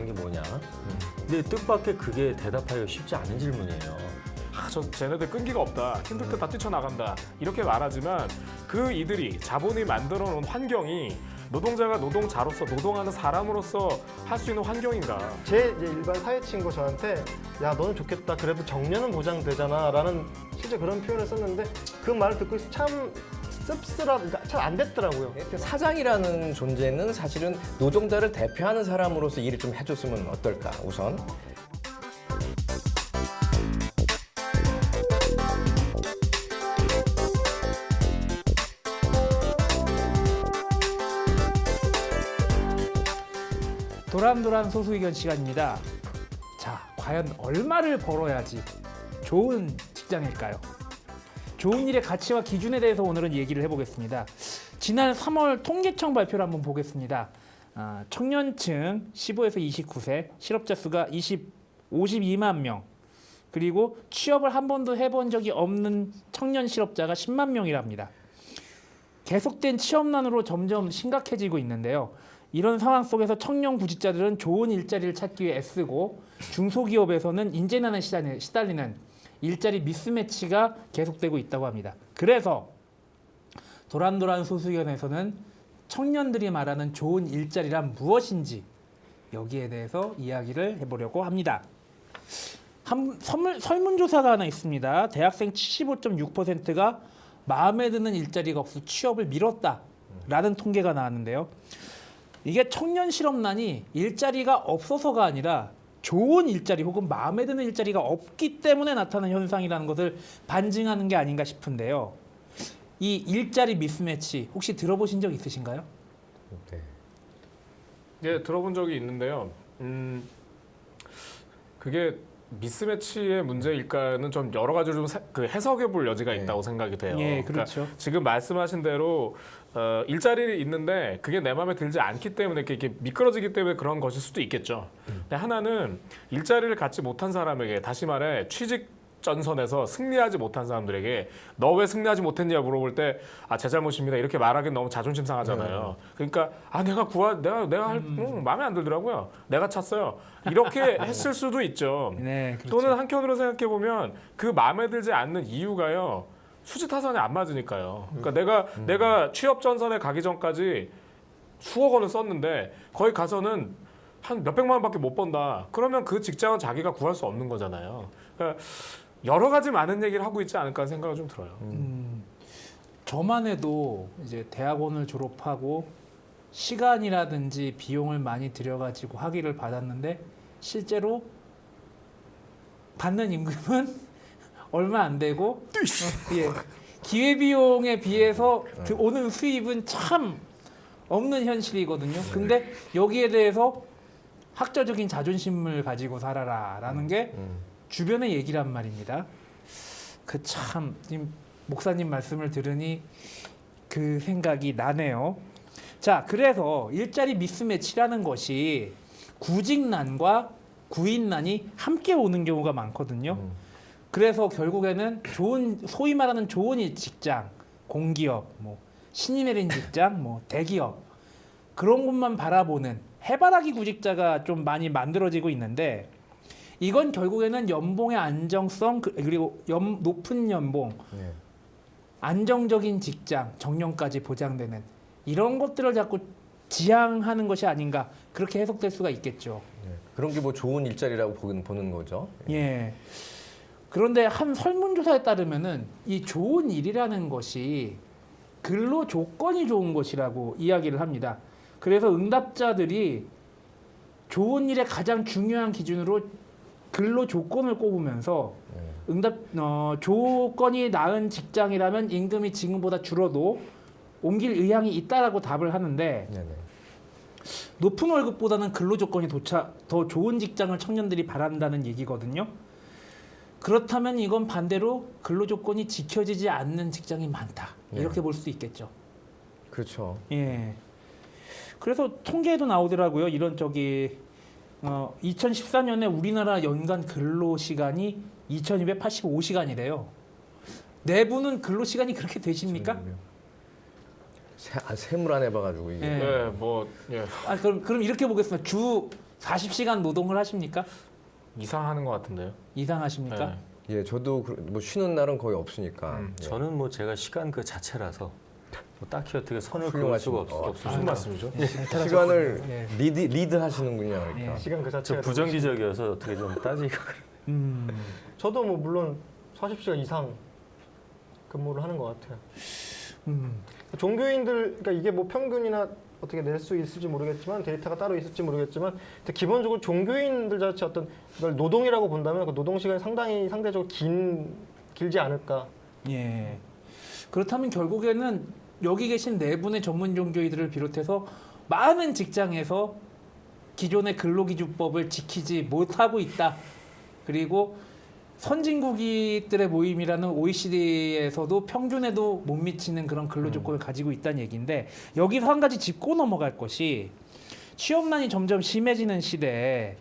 게 뭐냐. 근데 뜻밖의 그게 대답하기가 쉽지 않은 질문이에요. 쟤네들 끈기가 없다. 힘들 때 다 뛰쳐나간다. 이렇게 말하지만 그 이들이 자본이 만들어 놓은 환경이 노동자가 노동자로서 노동하는 사람으로서 할 수 있는 환경인가. 제 이제 일반 사회 친구 저한테 야 너는 좋겠다 그래도 정년은 보장되잖아 라는 실제 그런 표현을 썼는데 그 말을 듣고 참 씁쓸하다 잘 안 됐더라고요. 사장이라는 존재는 사실은 노동자를 대표하는 사람으로서 일을 좀 해줬으면 어떨까 우선. 도란도란 소수의견 시간입니다. 자, 과연 얼마를 벌어야지 좋은 직장일까요? 좋은 일의 가치와 기준에 대해서 오늘은 얘기를 해보겠습니다. 지난 3월 통계청 발표를 한번 보겠습니다. 청년층 15에서 29세 실업자 수가 52만 명, 그리고 취업을 한 번도 해본 적이 없는 청년 실업자가 10만 명이랍니다. 계속된 취업난으로 점점 심각해지고 있는데요. 이런 상황 속에서 청년 구직자들은 좋은 일자리를 찾기 위해 애쓰고 중소기업에서는 인재난에 시달리는 일자리 미스매치가 계속되고 있다고 합니다. 그래서 도란도란 소수의견에서는 청년들이 말하는 좋은 일자리란 무엇인지 여기에 대해서 이야기를 해보려고 합니다. 설문조사가 하나 있습니다. 대학생 75.6%가 마음에 드는 일자리가 없어 취업을 미뤘다라는 통계가 나왔는데요. 이게 청년 실업난이 일자리가 없어서가 아니라 좋은 일자리 혹은 마음에 드는 일자리가 없기 때문에 나타나는 현상이라는 것을 반증하는 게 아닌가 싶은데요. 이 일자리 미스매치 혹시 들어보신 적 있으신가요? 네. 예, 들어본 적이 있는데요. 그게 미스매치의 문제일까는 좀 여러 가지로 좀 해석해 볼 여지가 있다고 생각이 돼요. 예, 그렇죠. 그러니까 지금 말씀하신 대로 일자리를 있는데 그게 내 마음에 들지 않기 때문에 이렇게 미끄러지기 때문에 그런 것일 수도 있겠죠. 근데 하나는 일자리를 갖지 못한 사람에게, 다시 말해 취직 전선에서 승리하지 못한 사람들에게 너 왜 승리하지 못했냐 물어볼 때 제 잘못입니다 이렇게 말하기는 너무 자존심 상하잖아요. 그러니까 내가 할 마음에 안 들더라고요. 내가 찼어요. 이렇게 했을 수도 있죠. 네, 그렇죠. 또는 한편으로 생각해 보면 그 마음에 들지 않는 이유가요. 수지 타산이 안 맞으니까요. 그러니까 내가 취업 전선에 가기 전까지 수억 원을 썼는데 거기 가서는 한 몇백만 원밖에 못 번다. 그러면 그 직장은 자기가 구할 수 없는 거잖아요. 그러니까 여러 가지 많은 얘기를 하고 있지 않을까 하는 생각이 좀 들어요. 저만 해도 이제 대학원을 졸업하고 시간이라든지 비용을 많이 들여가지고 학위를 받았는데 실제로 받는 임금은 얼마 안 되고 예, 기회비용에 비해서 그 오는 수입은 참 없는 현실이거든요. 근데 여기에 대해서 학자적인 자존심을 가지고 살아라라는 게 주변의 얘기란 말입니다. 그 참 목사님 말씀을 들으니 그 생각이 나네요. 자, 그래서 일자리 미스매치라는 것이 구직난과 구인난이 함께 오는 경우가 많거든요. 그래서 결국에는 소위 말하는 좋은 직장, 공기업, 신이 내린 직장, 대기업 그런 곳만 바라보는 해바라기 구직자가 좀 많이 만들어지고 있는데 이건 결국에는 연봉의 안정성 그리고 높은 연봉, 안정적인 직장, 정년까지 보장되는 이런 것들을 자꾸 지향하는 것이 아닌가 그렇게 해석될 수가 있겠죠. 그런 게 뭐 좋은 일자리라고 보는 거죠. 예. 그런데 한 설문조사에 따르면은 이 좋은 일이라는 것이 근로 조건이 좋은 것이라고 이야기를 합니다. 그래서 응답자들이 좋은 일의 가장 중요한 기준으로 근로 조건을 꼽으면서 조건이 나은 직장이라면 임금이 지금보다 줄어도 옮길 의향이 있다라고 답을 하는데 높은 월급보다는 근로 조건이 더 좋은 직장을 청년들이 바란다는 얘기거든요. 그렇다면 이건 반대로 근로 조건이 지켜지지 않는 직장이 많다. 이렇게 볼 수도 있겠죠. 그렇죠. 예. 그래서 통계에도 나오더라고요. 이런 2014년에 우리나라 연간 근로 시간이 2,285시간이래요. 내부는 근로 시간이 그렇게 되십니까? 세물 안 해봐가지고 이게. 예. 네, 예. 그럼 이렇게 보겠습니다. 주 40시간 노동을 하십니까? 이상하는 것 같은데요. 이상하십니까? 네. 예, 저도 뭐 쉬는 날은 거의 없으니까. 예. 저는 뭐 제가 시간 그 자체라서 뭐 딱히 어떻게 선을 그을 훌륭하신 수가 분. 없습니다. 무슨 말씀이죠? 시간을 예. 리드 하시는군요. 그러니까. 예. 시간 그 저 자체가 부정기적이어서 어떻게 좀 따지기가 저도 뭐 물론 40시간 이상 근무를 하는 것 같아요. 종교인들 그러니까 이게 뭐 평균이나 어떻게 낼 수 있을지 모르겠지만 데이터가 따로 있을지 모르겠지만 기본적으로 종교인들 자체 어떤 걸 노동이라고 본다면 그 노동 시간이 상대적으로 길지 않을까. 예. 그렇다면 결국에는 여기 계신 네 분의 전문 종교인들을 비롯해서 많은 직장에서 기존의 근로기준법을 지키지 못하고 있다. 그리고 선진국들의 모임이라는 OECD에서도 평균에도 못 미치는 그런 근로조건을 가지고 있다는 얘기인데 여기서 한 가지 짚고 넘어갈 것이 취업난이 점점 심해지는 시대에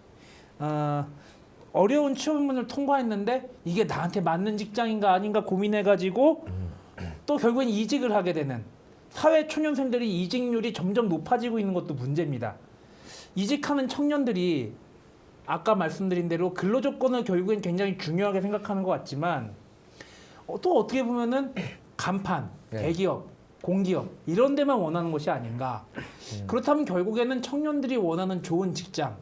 어려운 취업문을 통과했는데 이게 나한테 맞는 직장인가 아닌가 고민해가지고 또 결국엔 이직을 하게 되는 사회 초년생들이 이직률이 점점 높아지고 있는 것도 문제입니다. 이직하는 청년들이 아까 말씀드린 대로 근로조건을 결국엔 굉장히 중요하게 생각하는 것 같지만 또 어떻게 보면은 간판, 대기업, 공기업 이런 데만 원하는 것이 아닌가. 그렇다면 결국에는 청년들이 원하는 좋은 직장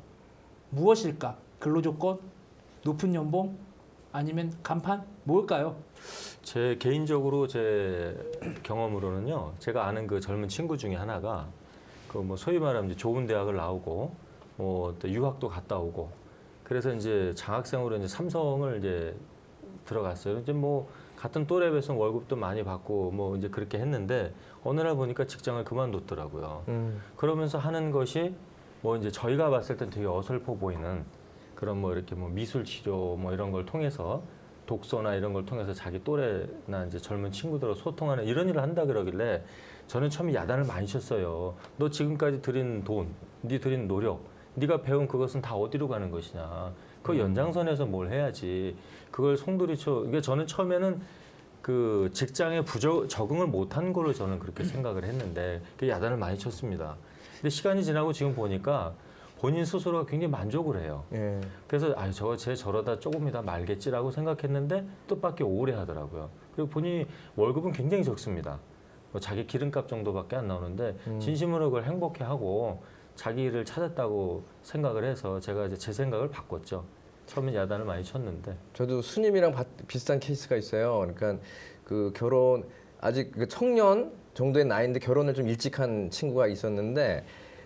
무엇일까? 근로조건, 높은 연봉, 아니면 간판 뭘까요? 제 개인적으로 제 경험으로는요. 제가 아는 그 젊은 친구 중에 하나가 그 뭐 소위 말하면 이제 좋은 대학을 나오고 뭐 또 유학도 갔다 오고 그래서 이제 장학생으로 이제 삼성을 이제 들어갔어요. 이제 뭐 같은 또래에서 월급도 많이 받고 뭐 이제 그렇게 했는데 어느 날 보니까 직장을 그만뒀더라고요. 그러면서 하는 것이 뭐 이제 저희가 봤을 땐 되게 어설퍼 보이는 그런 뭐 이렇게 뭐 미술 치료 뭐 이런 걸 통해서 독서나 이런 걸 통해서 자기 또래나 이제 젊은 친구들하고 소통하는 이런 일을 한다 그러길래 저는 처음에 야단을 많이 쳤어요. 너 지금까지 들인 돈, 네 들인 노력, 네가 배운 그것은 다 어디로 가는 것이냐. 그 연장선에서 뭘 해야지. 그걸 송두리쳐. 이게 저는 처음에는 그 직장에 적응을 못한 거로 저는 그렇게 생각을 했는데 그 야단을 많이 쳤습니다. 근데 시간이 지나고 지금 보니까 본인 스스로가 굉장히 만족을 해요. 예. 그래서 저러다 조금이다 말겠지라고 생각했는데 뜻밖의 오래 하더라고요. 그리고 본인이 월급은 굉장히 적습니다. 뭐 자기 기름값 정도밖에 안 나오는데 진심으로 그걸 행복해하고 자기 일을 찾았다고 생각을 해서 제가 이제 제 생각을 바꿨죠. 처음엔 야단을 많이 쳤는데. 저도 수님이랑 비슷한 케이스가 있어요. 그러니까 그 결혼 아직 그 청년 정도의 나이인데 결혼을 좀 일찍 한 친구가 있었는데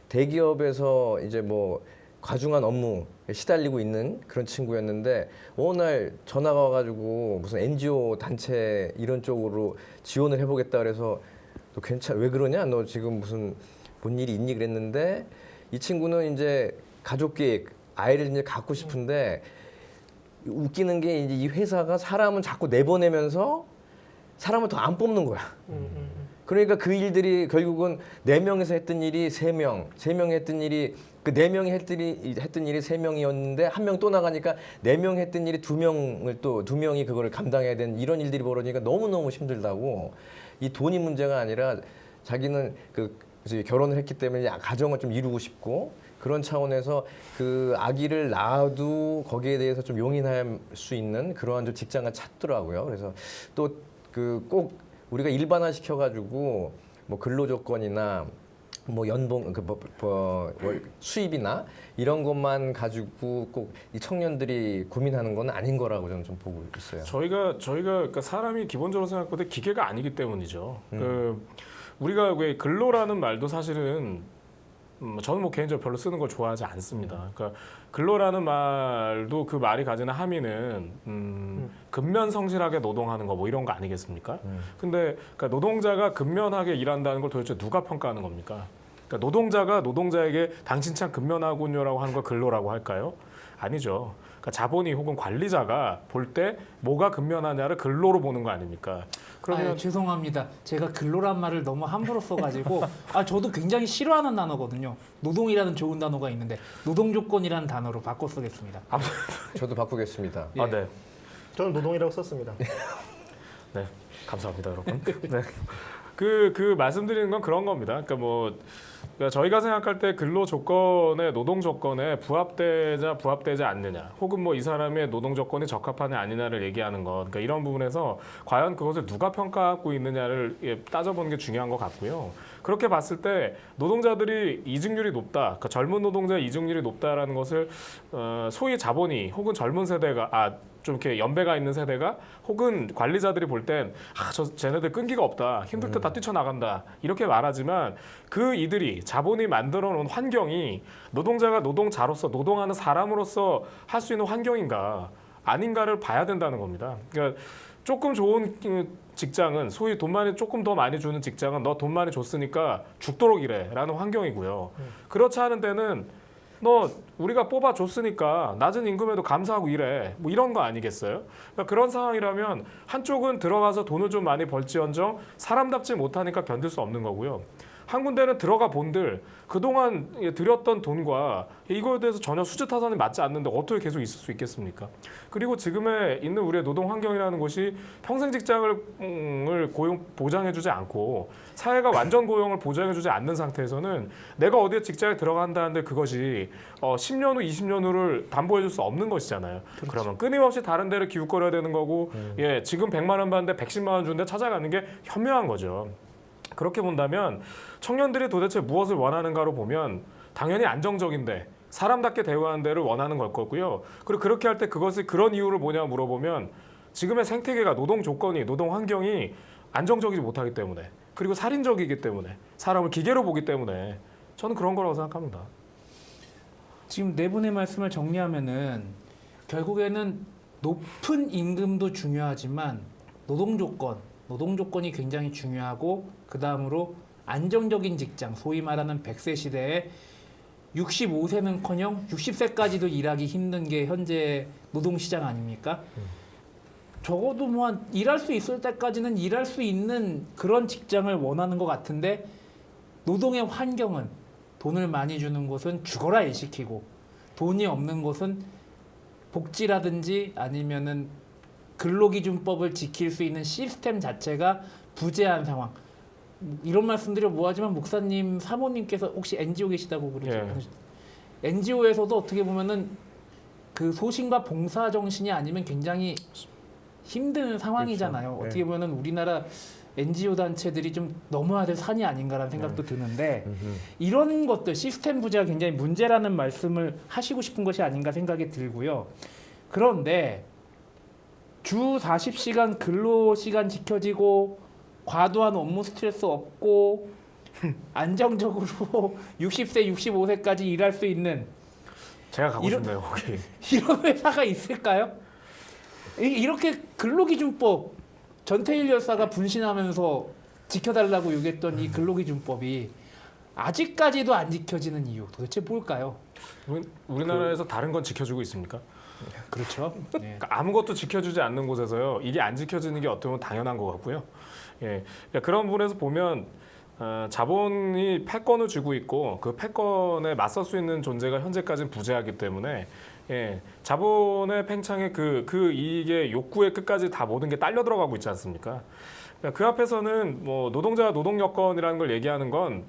대기업에서 이제 뭐 과중한 업무 시달리고 있는 그런 친구였는데 어느 날 전화가 와가지고 무슨 NGO 단체 이런 쪽으로 지원을 해보겠다 그래서 너 왜 그러냐? 너 지금 무슨 뭔 일이 있니? 그랬는데 이 친구는 이제 가족 계획 아이를 이제 갖고 싶은데 웃기는 게 이제 이 회사가 사람은 자꾸 내보내면서 사람을 더 안 뽑는 거야. 그러니까 그 일들이 결국은 4명에서 했던 일이 3명, 3명이 했던 일이 그 4명이 했던 일이 3명이었는데 1명 또 나가니까 4명이 했던 일이 2명이 그거를 감당해야 되는 이런 일들이 벌어지니까 너무너무 힘들다고. 이 돈이 문제가 아니라 자기는 이제 결혼을 했기 때문에 가정을 좀 이루고 싶고 그런 차원에서 그 아기를 낳아도 거기에 대해서 좀 용인할 수 있는 그러한 좀 직장을 찾더라고요. 그래서 또 꼭 우리가 일반화 시켜가지고 뭐 근로조건이나 뭐 연봉, 수입이나 이런 것만 가지고 꼭 이 청년들이 고민하는 건 아닌 거라고 저는 좀 보고 있어요. 저희가 그러니까 사람이 기본적으로 생각보다 기계가 아니기 때문이죠. 우리가 왜 근로라는 말도 사실은 저는 뭐 개인적으로 별로 쓰는 걸 좋아하지 않습니다. 그러니까 근로라는 말도 그 말이 가지는 함의는 근면성실하게 노동하는 거 뭐 이런 거 아니겠습니까? 근데 그러니까 노동자가 근면하게 일한다는 걸 도대체 누가 평가하는 겁니까? 그러니까 노동자가 노동자에게 당신 참 근면하군요라고 하는 걸 근로라고 할까요? 아니죠. 그러니까 자본이 혹은 관리자가 볼 때 뭐가 근면하냐를 근로로 보는 거 아닙니까? 그러면 죄송합니다. 제가 근로란 말을 너무 함부로 써가지고 저도 굉장히 싫어하는 단어거든요. 노동이라는 좋은 단어가 있는데 노동조건이라는 단어로 바꿔 쓰겠습니다. 저도 바꾸겠습니다. 아, 네. 저는 노동이라고 썼습니다. 네, 감사합니다, 여러분. 네. 그 말씀드리는 건 그런 겁니다. 그러니까 뭐 그러니까 저희가 생각할 때 근로 조건에 노동 조건에 부합되자 부합되지 않느냐, 혹은 뭐 이 사람의 노동 조건이 적합하냐 아니냐를 얘기하는 것, 그러니까 이런 부분에서 과연 그것을 누가 평가하고 있느냐를 따져보는 게 중요한 것 같고요. 그렇게 봤을 때 노동자들이 이직률이 높다, 그러니까 젊은 노동자 이직률이 높다라는 것을 소위 자본이 혹은 젊은 세대가 좀 이렇게 연배가 있는 세대가 혹은 관리자들이 볼 땐 쟤네들 끈기가 없다, 힘들 때 다 뛰쳐나간다 이렇게 말하지만 그 이들이 자본이 만들어 놓은 환경이 노동자가 노동자로서 노동하는 사람으로서 할 수 있는 환경인가 아닌가를 봐야 된다는 겁니다. 그러니까 조금 좋은 직장은 소위 조금 더 많이 주는 직장은 너 돈 많이 줬으니까 죽도록 일해라는 환경이고요. 그렇지 않은 데는 너 우리가 뽑아줬으니까 낮은 임금에도 감사하고 일해, 뭐 이런 거 아니겠어요? 그러니까 그런 상황이라면 한쪽은 들어가서 돈을 좀 많이 벌지언정 사람답지 못하니까 견딜 수 없는 거고요. 한 군데는 들어가 본들 그동안 들였던 돈과 이거에 대해서 전혀 수지 타산이 맞지 않는데 어떻게 계속 있을 수 있겠습니까? 그리고 지금에 있는 우리의 노동 환경이라는 곳이 평생 직장을 보장해주지 않고 사회가 완전 고용을 보장해주지 않는 상태에서는 내가 어디에 직장에 들어간다는데 그것이 10년 후, 20년 후를 담보해줄 수 없는 것이잖아요. 그렇죠. 그러면 끊임없이 다른 데를 기웃거려야 되는 거고, 지금 100만 원 받는데 110만 원 주는데 찾아가는 게 현명한 거죠. 그렇게 본다면 청년들이 도대체 무엇을 원하는가로 보면 당연히 안정적인데 사람답게 대우하는 데를 원하는 걸 거고요. 그리고 그렇게 할 때 그것이 그런 이유를 뭐냐 물어보면 지금의 생태계가 노동 조건이 노동 환경이 안정적이지 못하기 때문에 그리고 살인적이기 때문에 사람을 기계로 보기 때문에 저는 그런 거라고 생각합니다. 지금 네 분의 말씀을 정리하면은 결국에는 높은 임금도 중요하지만 노동 조건이 굉장히 중요하고 그 다음으로 안정적인 직장, 소위 말하는 100세 시대에 65세는커녕 60세까지도 일하기 힘든 게 현재 노동시장 아닙니까? 적어도 뭐 일할 수 있을 때까지는 일할 수 있는 그런 직장을 원하는 것 같은데 노동의 환경은 돈을 많이 주는 곳은 죽어라 일 시키고 돈이 없는 곳은 복지라든지 아니면은 근로기준법을 지킬 수 있는 시스템 자체가 부재한 상황. 이런 말씀드려 뭐하지만 목사님 사모님께서 혹시 NGO 계시다고 그러죠. NGO에서도 어떻게 보면은 그 소신과 봉사 정신이 아니면 굉장히 힘든 상황이잖아요. 그렇죠. 어떻게 보면은 우리나라 NGO 단체들이 좀 넘어야 될 산이 아닌가라는 생각도 드는데 이런 것들 시스템 부재가 굉장히 문제라는 말씀을 하시고 싶은 것이 아닌가 생각이 들고요. 그런데 주 40시간 근로시간 지켜지고 과도한 업무 스트레스 없고 안정적으로 60세, 65세까지 일할 수 있는 제가 가고 싶네요, 거기. 이런 회사가 있을까요? 이렇게 근로기준법 전태일 열사가 분신하면서 지켜달라고 요구했던 이 근로기준법이 아직까지도 안 지켜지는 이유 도대체 뭘까요? 우리나라에서 다른 건 지켜주고 있습니까? 그렇죠. 네. 그러니까 아무것도 지켜주지 않는 곳에서요. 이게 안 지켜지는 게 어떻게 보면 당연한 것 같고요. 그러니까 그런 부분에서 보면 자본이 패권을 쥐고 있고 그 패권에 맞설 수 있는 존재가 현재까지는 부재하기 때문에 자본의 팽창에 그 이익의 욕구의 끝까지 다 모든 게 딸려 들어가고 있지 않습니까? 그러니까 그 앞에서는 뭐 노동자 노동 여건이라는 걸 얘기하는 건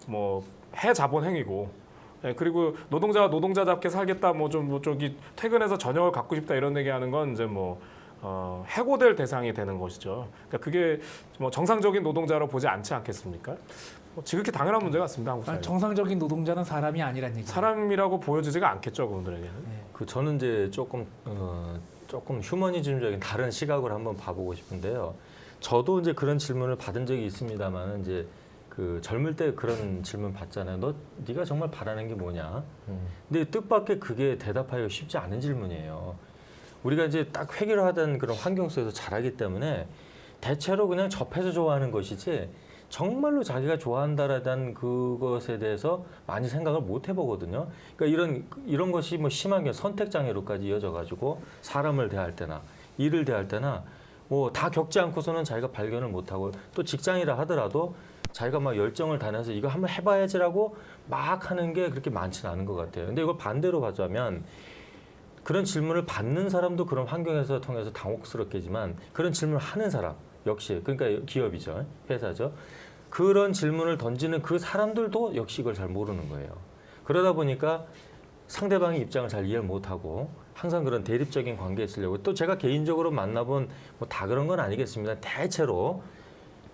뭐 해자본 행위고. 그리고 노동자가 노동자답게 살겠다, 저기 퇴근해서 저녁을 갖고 싶다 이런 얘기하는 건 이제 해고될 대상이 되는 것이죠. 그러니까 그게 뭐 정상적인 노동자로 보지 않지 않겠습니까? 지극히 당연한 문제 같습니다, 한국 사회. 정상적인 노동자는 사람이 아니란 얘기죠. 사람이라고 보여지지가 않겠죠, 그분들에게는. 저는 이제 조금 휴머니즘적인 다른 시각으로 한번 봐보고 싶은데요. 저도 이제 그런 질문을 받은 적이 있습니다만 이제 그 젊을 때 그런 질문 받잖아요. 네가 정말 바라는 게 뭐냐? 근데 뜻밖의 그게 대답하기가 쉽지 않은 질문이에요. 우리가 이제 딱 획일화된 그런 환경 속에서 자라기 때문에 대체로 그냥 접해서 좋아하는 것이지 정말로 자기가 좋아한다라는 그것에 대해서 많이 생각을 못 해보거든요. 그러니까 이런 것이 뭐 심한 게 선택 장애로까지 이어져가지고 사람을 대할 때나 일을 대할 때나 뭐 다 겪지 않고서는 자기가 발견을 못하고 또 직장이라 하더라도 자기가 막 열정을 다해서 이거 한번 해봐야지라고 막 하는 게 그렇게 많지는 않은 것 같아요. 근데 이걸 반대로 봐자면 그런 질문을 받는 사람도 그런 환경에서 통해서 당혹스럽겠지만 그런 질문을 하는 사람 역시 그러니까 기업이죠, 회사죠. 그런 질문을 던지는 그 사람들도 역시 이걸 잘 모르는 거예요. 그러다 보니까 상대방의 입장을 잘 이해를 못하고 항상 그런 대립적인 관계에 있으려고 또 제가 개인적으로 만나본 뭐 다 그런 건 아니겠습니다. 대체로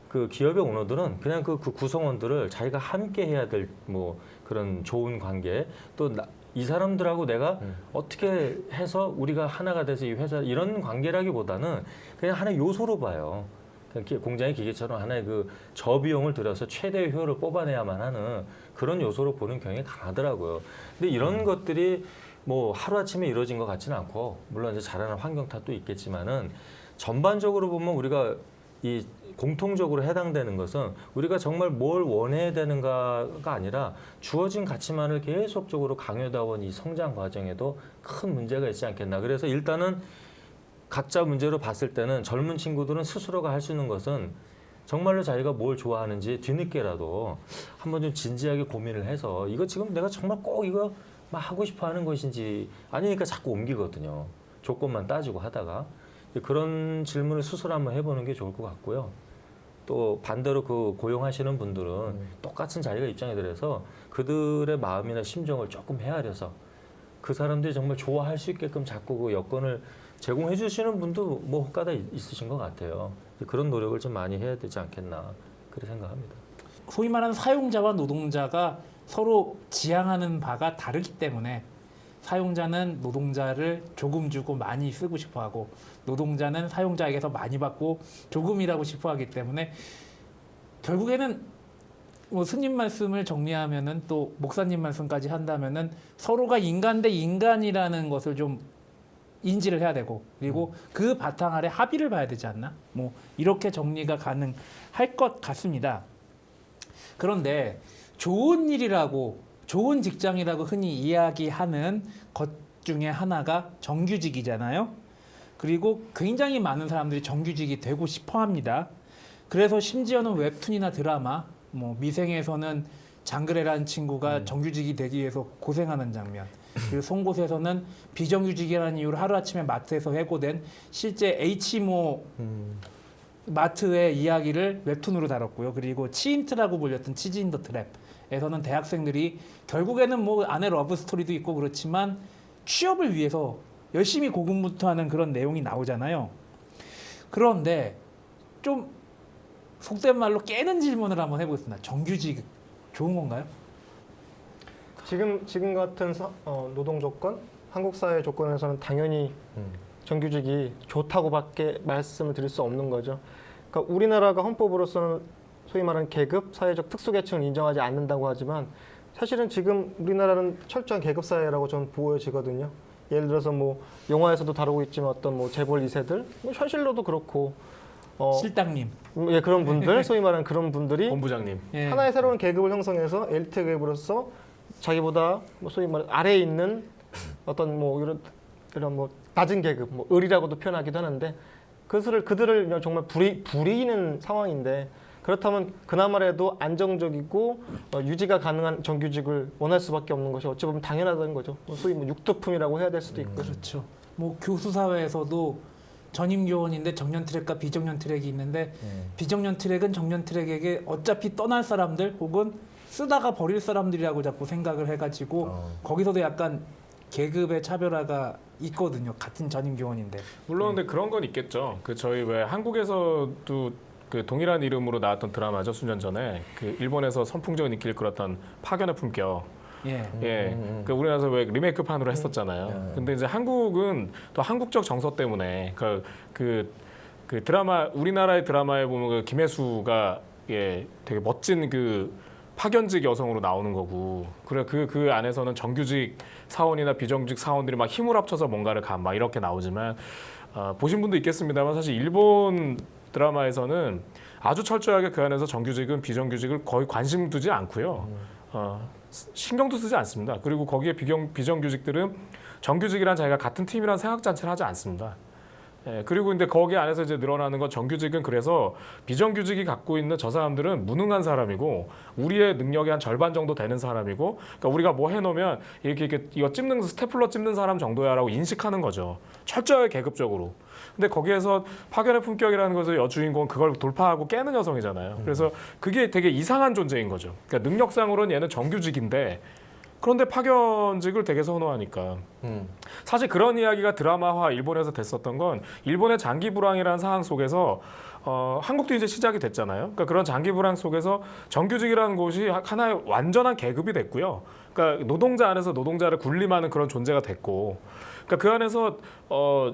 그 기업의 오너들은 그냥 그 구성원들을 자기가 함께 해야 될 뭐 그런 좋은 관계 또 이 사람들하고 내가 어떻게 해서 우리가 하나가 돼서 이 회사 이런 관계라기보다는 그냥 하나의 요소로 봐요. 그냥 공장의 기계처럼 하나의 그 저비용을 들여서 최대의 효율을 뽑아내야만 하는 그런 요소로 보는 경향이 강하더라고요. 근데 이런 것들이 뭐 하루아침에 이루어진 것 같지는 않고 물론 이제 잘하는 환경 탓도 있겠지만은 전반적으로 보면 우리가 이 공통적으로 해당되는 것은 우리가 정말 뭘 원해야 되는가가 아니라 주어진 가치만을 계속적으로 강요다원 이 성장 과정에도 큰 문제가 있지 않겠나. 그래서 일단은 각자 문제로 봤을 때는 젊은 친구들은 스스로가 할 수 있는 것은 정말로 자기가 뭘 좋아하는지 뒤늦게라도 한번 좀 진지하게 고민을 해서 이거 지금 내가 정말 꼭 이거 막 하고 싶어 하는 것인지 아니니까 자꾸 옮기거든요. 조건만 따지고 하다가 그런 질문을 스스로 한번 해보는 게 좋을 것 같고요. 또 반대로 그 고용하시는 분들은 똑같은 자기가 입장에 들어서 그들의 마음이나 심정을 조금 헤아려서 그 사람들이 정말 좋아할 수 있게끔 자꾸 그 여건을 제공해 주시는 분도 뭐 혹가다 있으신 것 같아요. 그런 노력을 좀 많이 해야 되지 않겠나 그렇게 생각합니다. 소위 말하는 사용자와 노동자가 서로 지향하는 바가 다르기 때문에 사용자는 노동자를 조금 주고 많이 쓰고 싶어하고 노동자는 사용자에게서 많이 받고 조금 일하고 싶어하기 때문에 결국에는 뭐 스님 말씀을 정리하면은 또 목사님 말씀까지 한다면은 서로가 인간 대 인간이라는 것을 좀 인지를 해야 되고 그리고 그 바탕 아래 합의를 봐야 되지 않나? 뭐 이렇게 정리가 가능할 것 같습니다. 그런데 좋은 일이라고 좋은 직장이라고 흔히 이야기하는 것 중에 하나가 정규직이잖아요. 그리고 굉장히 많은 사람들이 정규직이 되고 싶어 합니다. 그래서 심지어는 웹툰이나 드라마, 뭐 미생에서는 장그래라는 친구가 정규직이 되기 위해서 고생하는 장면, 그리고 송곳에서는 비정규직이라는 이유로 하루아침에 마트에서 해고된 실제 H모 마트의 이야기를 웹툰으로 다뤘고요. 그리고 치인트라고 불렸던 치즈 인 더 트랩에서는 대학생들이 결국에는 뭐 안에 러브 스토리도 있고 그렇지만 취업을 위해서 열심히 고군분투하는 그런 내용이 나오잖아요. 그런데 좀 속된 말로 깨는 질문을 한번 해보겠습니다. 정규직 좋은 건가요? 지금 같은 노동 조건, 한국 사회 조건에서는 당연히 정규직이 좋다고밖에 말씀을 드릴 수 없는 거죠. 그러니까 우리나라가 헌법으로서는 소위 말하는 계급, 사회적 특수계층을 인정하지 않는다고 하지만 사실은 지금 우리나라는 철저한 계급 사회라고 저는 보여지거든요. 예를 들어서 뭐 영화에서도 다루고 있지만 어떤 뭐 재벌 2세들, 뭐 현실로도 그렇고 실장님, 예, 그런 분들, 소위 말하는 그런 분들이 본부장님. 예. 하나의 새로운 계급을 형성해서 엘리트 계급으로서 자기보다 뭐 소위 말 아래에 있는 어떤 뭐 이런 뭐 낮은 계급, 뭐 을이라고도 표현하기도 하는데 그들을 정말 부리는 상황인데 그렇다면 그나마라도 안정적이고 유지가 가능한 정규직을 원할 수밖에 없는 것이 어찌 보면 당연하다는 거죠. 소위 뭐 육두품이라고 해야 될 수도 있고. 그렇죠. 뭐 교수 사회에서도 전임 교원인데 정년 트랙과 비정년 트랙이 있는데 비정년 트랙은 정년 트랙에게 어차피 떠날 사람들 혹은 쓰다가 버릴 사람들이라고 자꾸 생각을 해가지고 거기서도 약간 계급의 차별화가 있거든요. 같은 전임 교원인데. 물론 근데 그런 건 있겠죠. 그 저희 왜 한국에서도 그 동일한 이름으로 나왔던 드라마죠. 수년 전에 그 일본에서 선풍적인 인기를 끌었던 파견의 품격. 예. 예, 그 우리나라에서 왜 리메이크판으로 했었잖아요. 근데 이제 한국은 또 한국적 정서 때문에 그 드라마 우리나라의 드라마에 보면 그 김혜수가 예 되게 멋진 그 파견직 여성으로 나오는 거고 그래 그 안에서는 정규직 사원이나 비정규직 사원들이 막 힘을 합쳐서 뭔가를 막 이렇게 나오지만 보신 분도 있겠습니다만 사실 일본 드라마에서는 아주 철저하게 그 안에서 정규직은 비정규직을 거의 관심 두지 않고요. 신경도 쓰지 않습니다. 그리고 거기에 비정규직들은 정규직이란 자기가 같은 팀이라는 생각 자체를 하지 않습니다. 예, 그리고 근데 거기 안에서 이제 늘어나는 건 정규직은 그래서 비정규직이 갖고 있는 저 사람들은 무능한 사람이고 우리의 능력의 한 절반 정도 되는 사람이고 그러니까 우리가 뭐 해놓으면 이렇게 이거 찝는 스테플러 찝는 사람 정도야라고 인식하는 거죠. 철저하게 계급적으로. 근데 거기에서 파견의 품격이라는 것을 여주인공은 그걸 돌파하고 깨는 여성이잖아요. 그래서 그게 되게 이상한 존재인 거죠. 그러니까 능력상으로는 얘는 정규직인데 그런데 파견직을 되게 선호하니까 사실 그런 이야기가 드라마화 일본에서 됐었던 건 일본의 장기 불황이라는 상황 속에서 한국도 이제 시작이 됐잖아요. 그러니까 그런 장기 불황 속에서 정규직이라는 곳이 하나의 완전한 계급이 됐고요. 그러니까 노동자 안에서 노동자를 군림하는 그런 존재가 됐고, 그러니까 그 안에서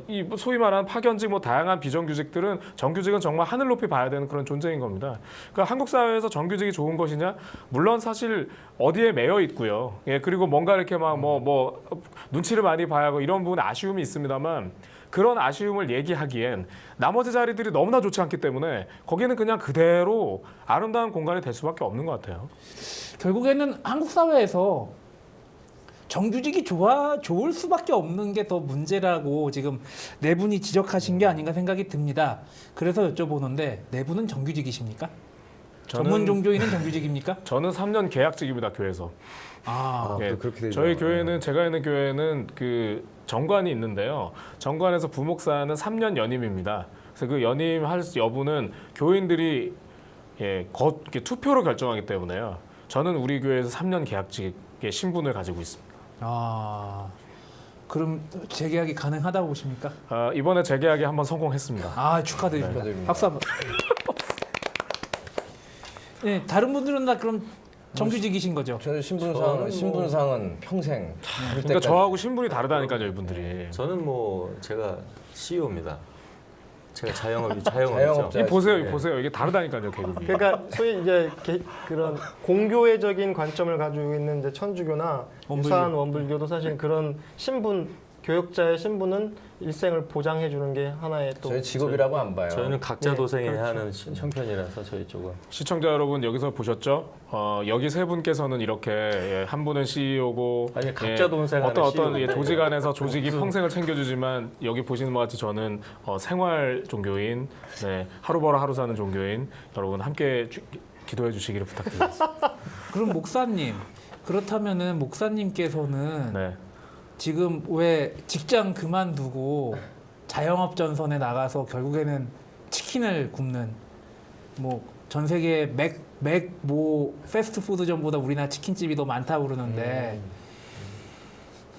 이 소위 말하는 파견직 뭐 다양한 비정규직들은 정규직은 정말 하늘 높이 봐야 되는 그런 존재인 겁니다. 그러니까 한국 사회에서 정규직이 좋은 것이냐? 물론 사실 어디에 매여 있고요. 예, 그리고 뭔가 이렇게 막 뭐 눈치를 많이 봐야 하고 이런 부분에 아쉬움이 있습니다만 그런 아쉬움을 얘기하기엔 나머지 자리들이 너무나 좋지 않기 때문에 거기는 그냥 그대로 아름다운 공간이 될 수밖에 없는 것 같아요. 결국에는 한국 사회에서 정규직이 좋을 수밖에 없는 게 더 문제라고 지금 네 분이 지적하신 게 아닌가 생각이 듭니다. 그래서 여쭤보는데 네 분은 정규직이십니까? 전문 종교인은 정규직입니까? 저는 3년 계약직입니다, 교회에서. 예, 또 그렇게 되죠. 저희 교회는 제가 있는 교회는 그 정관이 있는데요. 정관에서 부목사는 3년 연임입니다. 그래서 그 연임할 여부는 교인들이 이렇게 투표로 결정하기 때문에요. 저는 우리 교회에서 3년 계약직의 신분을 가지고 있습니다. 그럼 재계약이 가능하다고 보십니까? 이번에 재계약에 한번 성공했습니다. 축하드립니다. 네, 축하드립니다. 박수 한번. 네, 다른 분들은 다 그럼 정규직이신 거죠? 저는 저는 뭐- 신분상은 평생. 그러니까 저하고 신분이 다르다니까요, 이분들이. 저는 뭐 제가 CEO입니다. 제가 자영업이죠. 자영업자. 이 보세요, 네. 보세요. 이게 다르다니까요, 계급이. 그러니까 소위 이제 그런 공교회적인 관점을 가지고 있는 이제 천주교나 원불교. 유사한 원불교도 사실 그런 신분 교역자의 신분은 일생을 보장해 주는 게 하나의 또 저희 직업이라고 안 봐요. 저희는 각자 네, 도생에 그렇죠. 하는 형편이라서 저희 쪽은. 시청자 여러분 여기서 보셨죠? 여기 세 분께서는 이렇게 한 분은 CEO고 아니, 각자 동생 어떤 안에 CEO. 조직 안에서 조직이 평생을 챙겨주지만 여기 보시는 것 같이 저는 생활 종교인, 하루 벌어 하루 사는 종교인 여러분 함께 기도해 주시기를 부탁드리겠습니다. 그럼 목사님, 그렇다면은 목사님께서는 네. 지금 왜 직장 그만두고 자영업 전선에 나가서 결국에는 치킨을 굽는 뭐 전 세계 뭐 패스트푸드점보다 우리나라 치킨집이 더 많다고 그러는데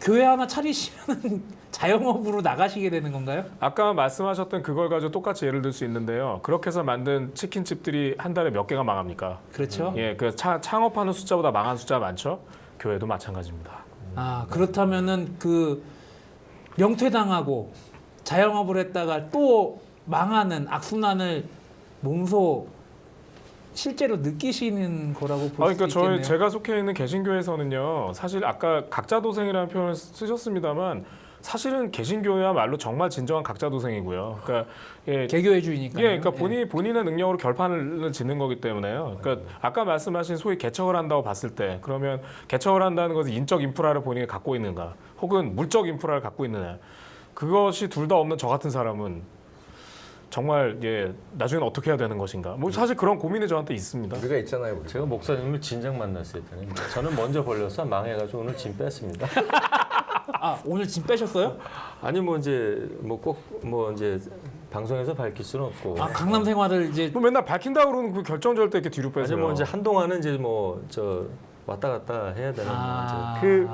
교회 하나 차리시면 자영업으로 나가시게 되는 건가요? 아까 말씀하셨던 그걸 가지고 똑같이 예를 들 수 있는데요. 그렇게 해서 만든 치킨집들이 한 달에 몇 개가 망합니까? 그렇죠. 예, 그 창업하는 숫자보다 망한 숫자 많죠? 교회도 마찬가지입니다. 그렇다면은 그 명퇴당하고 자영업을 했다가 또 망하는 악순환을 몸소 실제로 느끼시는 거라고 볼 그러니까 수 있겠네요. 제가 속해 있는 개신교에서는요. 사실 아까 각자도생이라는 표현을 쓰셨습니다만 사실은 개신교야말로 정말 진정한 각자도생이고요. 그러니까 개교회주의니까요. 그러니까 본인의 능력으로 결판을 짓는 거기 때문에요. 그러니까 아까 말씀하신 소위 개척을 한다고 봤을 때 그러면 개척을 한다는 것은 인적 인프라를 본인이 갖고 있는가, 혹은 물적 인프라를 갖고 있느냐, 그것이 둘 다 없는 저 같은 사람은 정말 나중에는 어떻게 해야 되는 것인가. 뭐 사실 그런 고민이 저한테 있습니다. 우리가 있잖아요. 우리. 제가 목사님을 진작 만났어야 되는데 저는 먼저 벌려서 망해가지고 오늘 짐 뺐습니다. 오늘 짐 빼셨어요? 아니 뭐 이제 뭐 꼭 뭐 이제 방송에서 밝힐 수는 없고. 강남 생활을 이제 뭐 맨날 밝힌다 그러는 그 결정절 때 이렇게 뒤로 아니 빼세요. 뭐 이제 한동안은 이제 뭐 저 왔다 갔다 해야 되는 그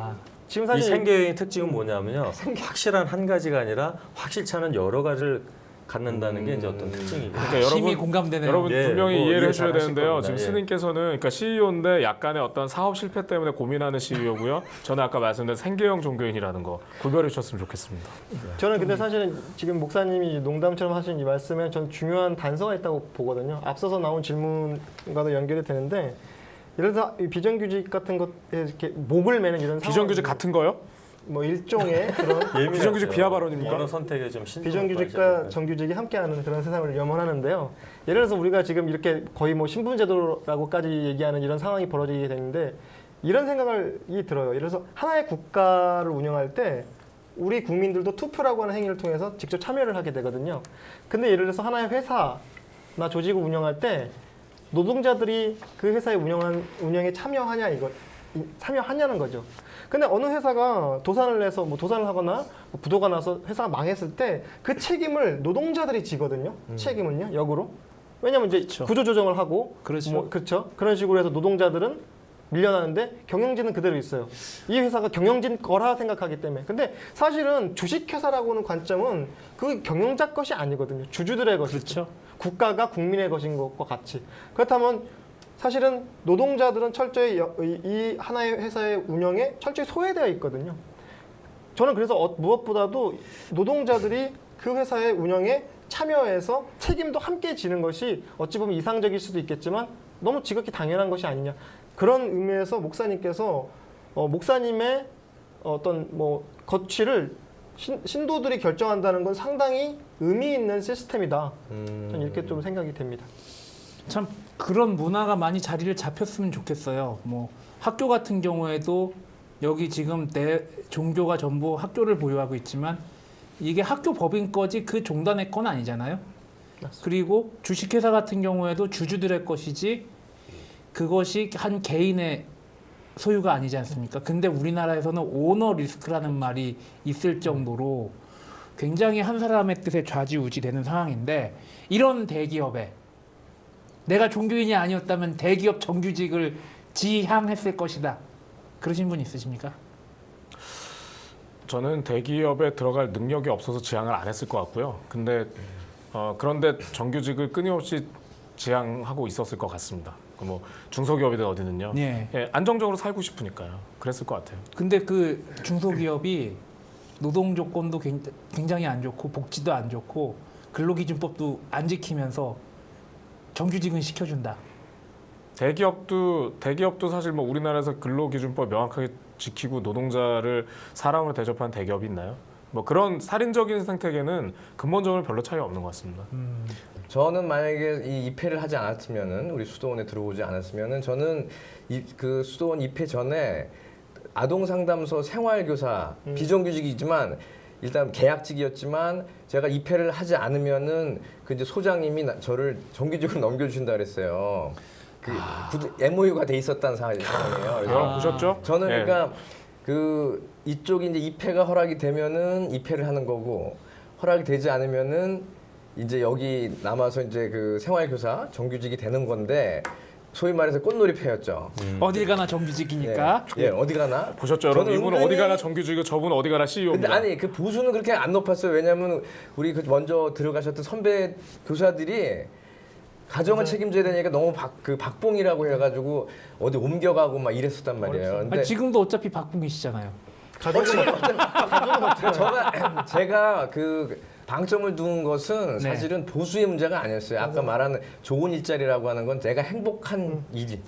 지금 이 사실 생계형의 특징은 뭐냐면요. 확실한 한 가지가 아니라 확실치 않은 여러 가지를 갖는다는 게 이제 어떤 특징이고. 그러니까 힘이 공감되네요. 여러분 예, 분명히 뭐 이해를 이해 해주셔야 잘하실 되는데요. 겁니다. 지금 예. 스님께서는 그러니까 CEO인데 약간의 어떤 사업 실패 때문에 고민하는 CEO고요. 저는 아까 말씀드린 생계형 종교인이라는 거 구별해 주셨으면 좋겠습니다. 저는 근데 사실은 지금 목사님이 농담처럼 하신 이 말씀에 전 중요한 단서가 있다고 보거든요. 앞서서 나온 질문과도 연결이 되는데 예를 들어서 이 비정규직 같은 것에 이렇게 목을 매는 이런 비정규직 상황, 같은 거요? 뭐 일종의 그런 예민하죠. 비정규직 비하 발언입니까? 언어 선택에 좀 비정규직과 정규직이 함께하는 그런 세상을 염원하는데요. 예를 들어서 우리가 지금 이렇게 거의 뭐 신분제도라고까지 얘기하는 이런 상황이 벌어지게 되는데 이런 생각이 들어요. 예를 들어서 하나의 국가를 운영할 때 우리 국민들도 투표라고 하는 행위를 통해서 직접 참여를 하게 되거든요. 근데 예를 들어서 하나의 회사나 조직을 운영할 때 노동자들이 그 회사의 운영에 참여하냐는 거죠. 근데 어느 회사가 도산을 내서 뭐 도산을 하거나 뭐 부도가 나서 회사가 망했을 때 그 책임을 노동자들이 지거든요. 책임은요, 역으로. 왜냐면 이제 그렇죠. 구조조정을 하고 그렇죠. 그렇죠. 그런 식으로 해서 노동자들은 밀려나는데 경영진은 그대로 있어요. 이 회사가 경영진 거라 생각하기 때문에. 근데 사실은 주식회사라고 하는 관점은 그 경영자 것이 아니거든요. 주주들의 것이죠. 그렇죠. 국가가 국민의 것인 것과 같이. 그렇다면 사실은 노동자들은 철저히 이 하나의 회사의 운영에 철저히 소외되어 있거든요. 저는 그래서 무엇보다도 노동자들이 그 회사의 운영에 참여해서 책임도 함께 지는 것이 어찌 보면 이상적일 수도 있겠지만 너무 지극히 당연한 것이 아니냐. 그런 의미에서 목사님께서 목사님의 어떤 뭐 거취를 신도들이 결정한다는 건 상당히 의미 있는 시스템이다. 저는 이렇게 좀 생각이 됩니다. 참 그런 문화가 많이 자리를 잡혔으면 좋겠어요. 뭐 학교 같은 경우에도 여기 지금 내 종교가 전부 학교를 보유하고 있지만 이게 학교 법인 거지 그 종단의 건 아니잖아요. 맞습니다. 그리고 주식회사 같은 경우에도 주주들의 것이지 그것이 한 개인의 소유가 아니지 않습니까? 근데 우리나라에서는 오너 리스크라는 말이 있을 정도로 굉장히 한 사람의 뜻에 좌지우지 되는 상황인데 이런 대기업에 내가 종교인이 아니었다면 대기업 정규직을 지향했을 것이다. 그러신 분 있으십니까? 저는 대기업에 들어갈 능력이 없어서 지향을 안 했을 것 같고요. 근데 그런데 정규직을 끊임없이 지향하고 있었을 것 같습니다. 뭐 중소기업이든 어디든요. 예. 예, 안정적으로 살고 싶으니까요. 그랬을 것 같아요. 근데 그 중소기업이 노동 조건도 굉장히 안 좋고 복지도 안 좋고 근로기준법도 안 지키면서 정규직은 시켜준다. 대기업도 사실 뭐 우리나라에서 근로기준법 명확하게 지키고 노동자를 사람으로 대접하는 대기업이 있나요? 뭐 그런 살인적인 생태계는 근본적으로 별로 차이가 없는 것 같습니다. 저는 만약에 이 입회를 하지 않았으면은 우리 수도원에 들어오지 않았으면은 저는 그 수도원 입회 전에 아동상담소 생활교사 비정규직이지만 일단 계약직이었지만 제가 입회를 하지 않으면은 그 이제 소장님이 저를 정규직으로 넘겨주신다 그랬어요. 그 MOU가 돼 있었다는 상황이에요. 그래서 여러분 보셨죠? 저는 예. 그러니까 그 이쪽이 이제 입회가 허락이 되면은 입회를 하는 거고 허락이 되지 않으면은 이제 여기 남아서 이제 그 생활교사 정규직이 되는 건데 소위 말해서 꽃놀이패였죠. 어딜 가나 정규직이니까. 예, 어디 가나. 보셨죠, 여러분? 저는 이분은 은근히- 어디 가나 정규직이고 저분은 어디 가나 근데 CEO입니다. 아니 그 보수는 그렇게 안 높았어요. 왜냐하면 우리 그 먼저 들어가셨던 선배 교사들이 가정을 책임져야 되니까 너무 박봉이라고 해가지고 어디 옮겨가고 막 이랬었단 말이에요. 근데 아니, 지금도 어차피 박봉이시잖아요. 제가 그 방점을 둔 것은 네. 사실은 보수의 문제가 아니었어요. 아까 말하는 좋은 일자리라고 하는 건 내가 행복한 일이.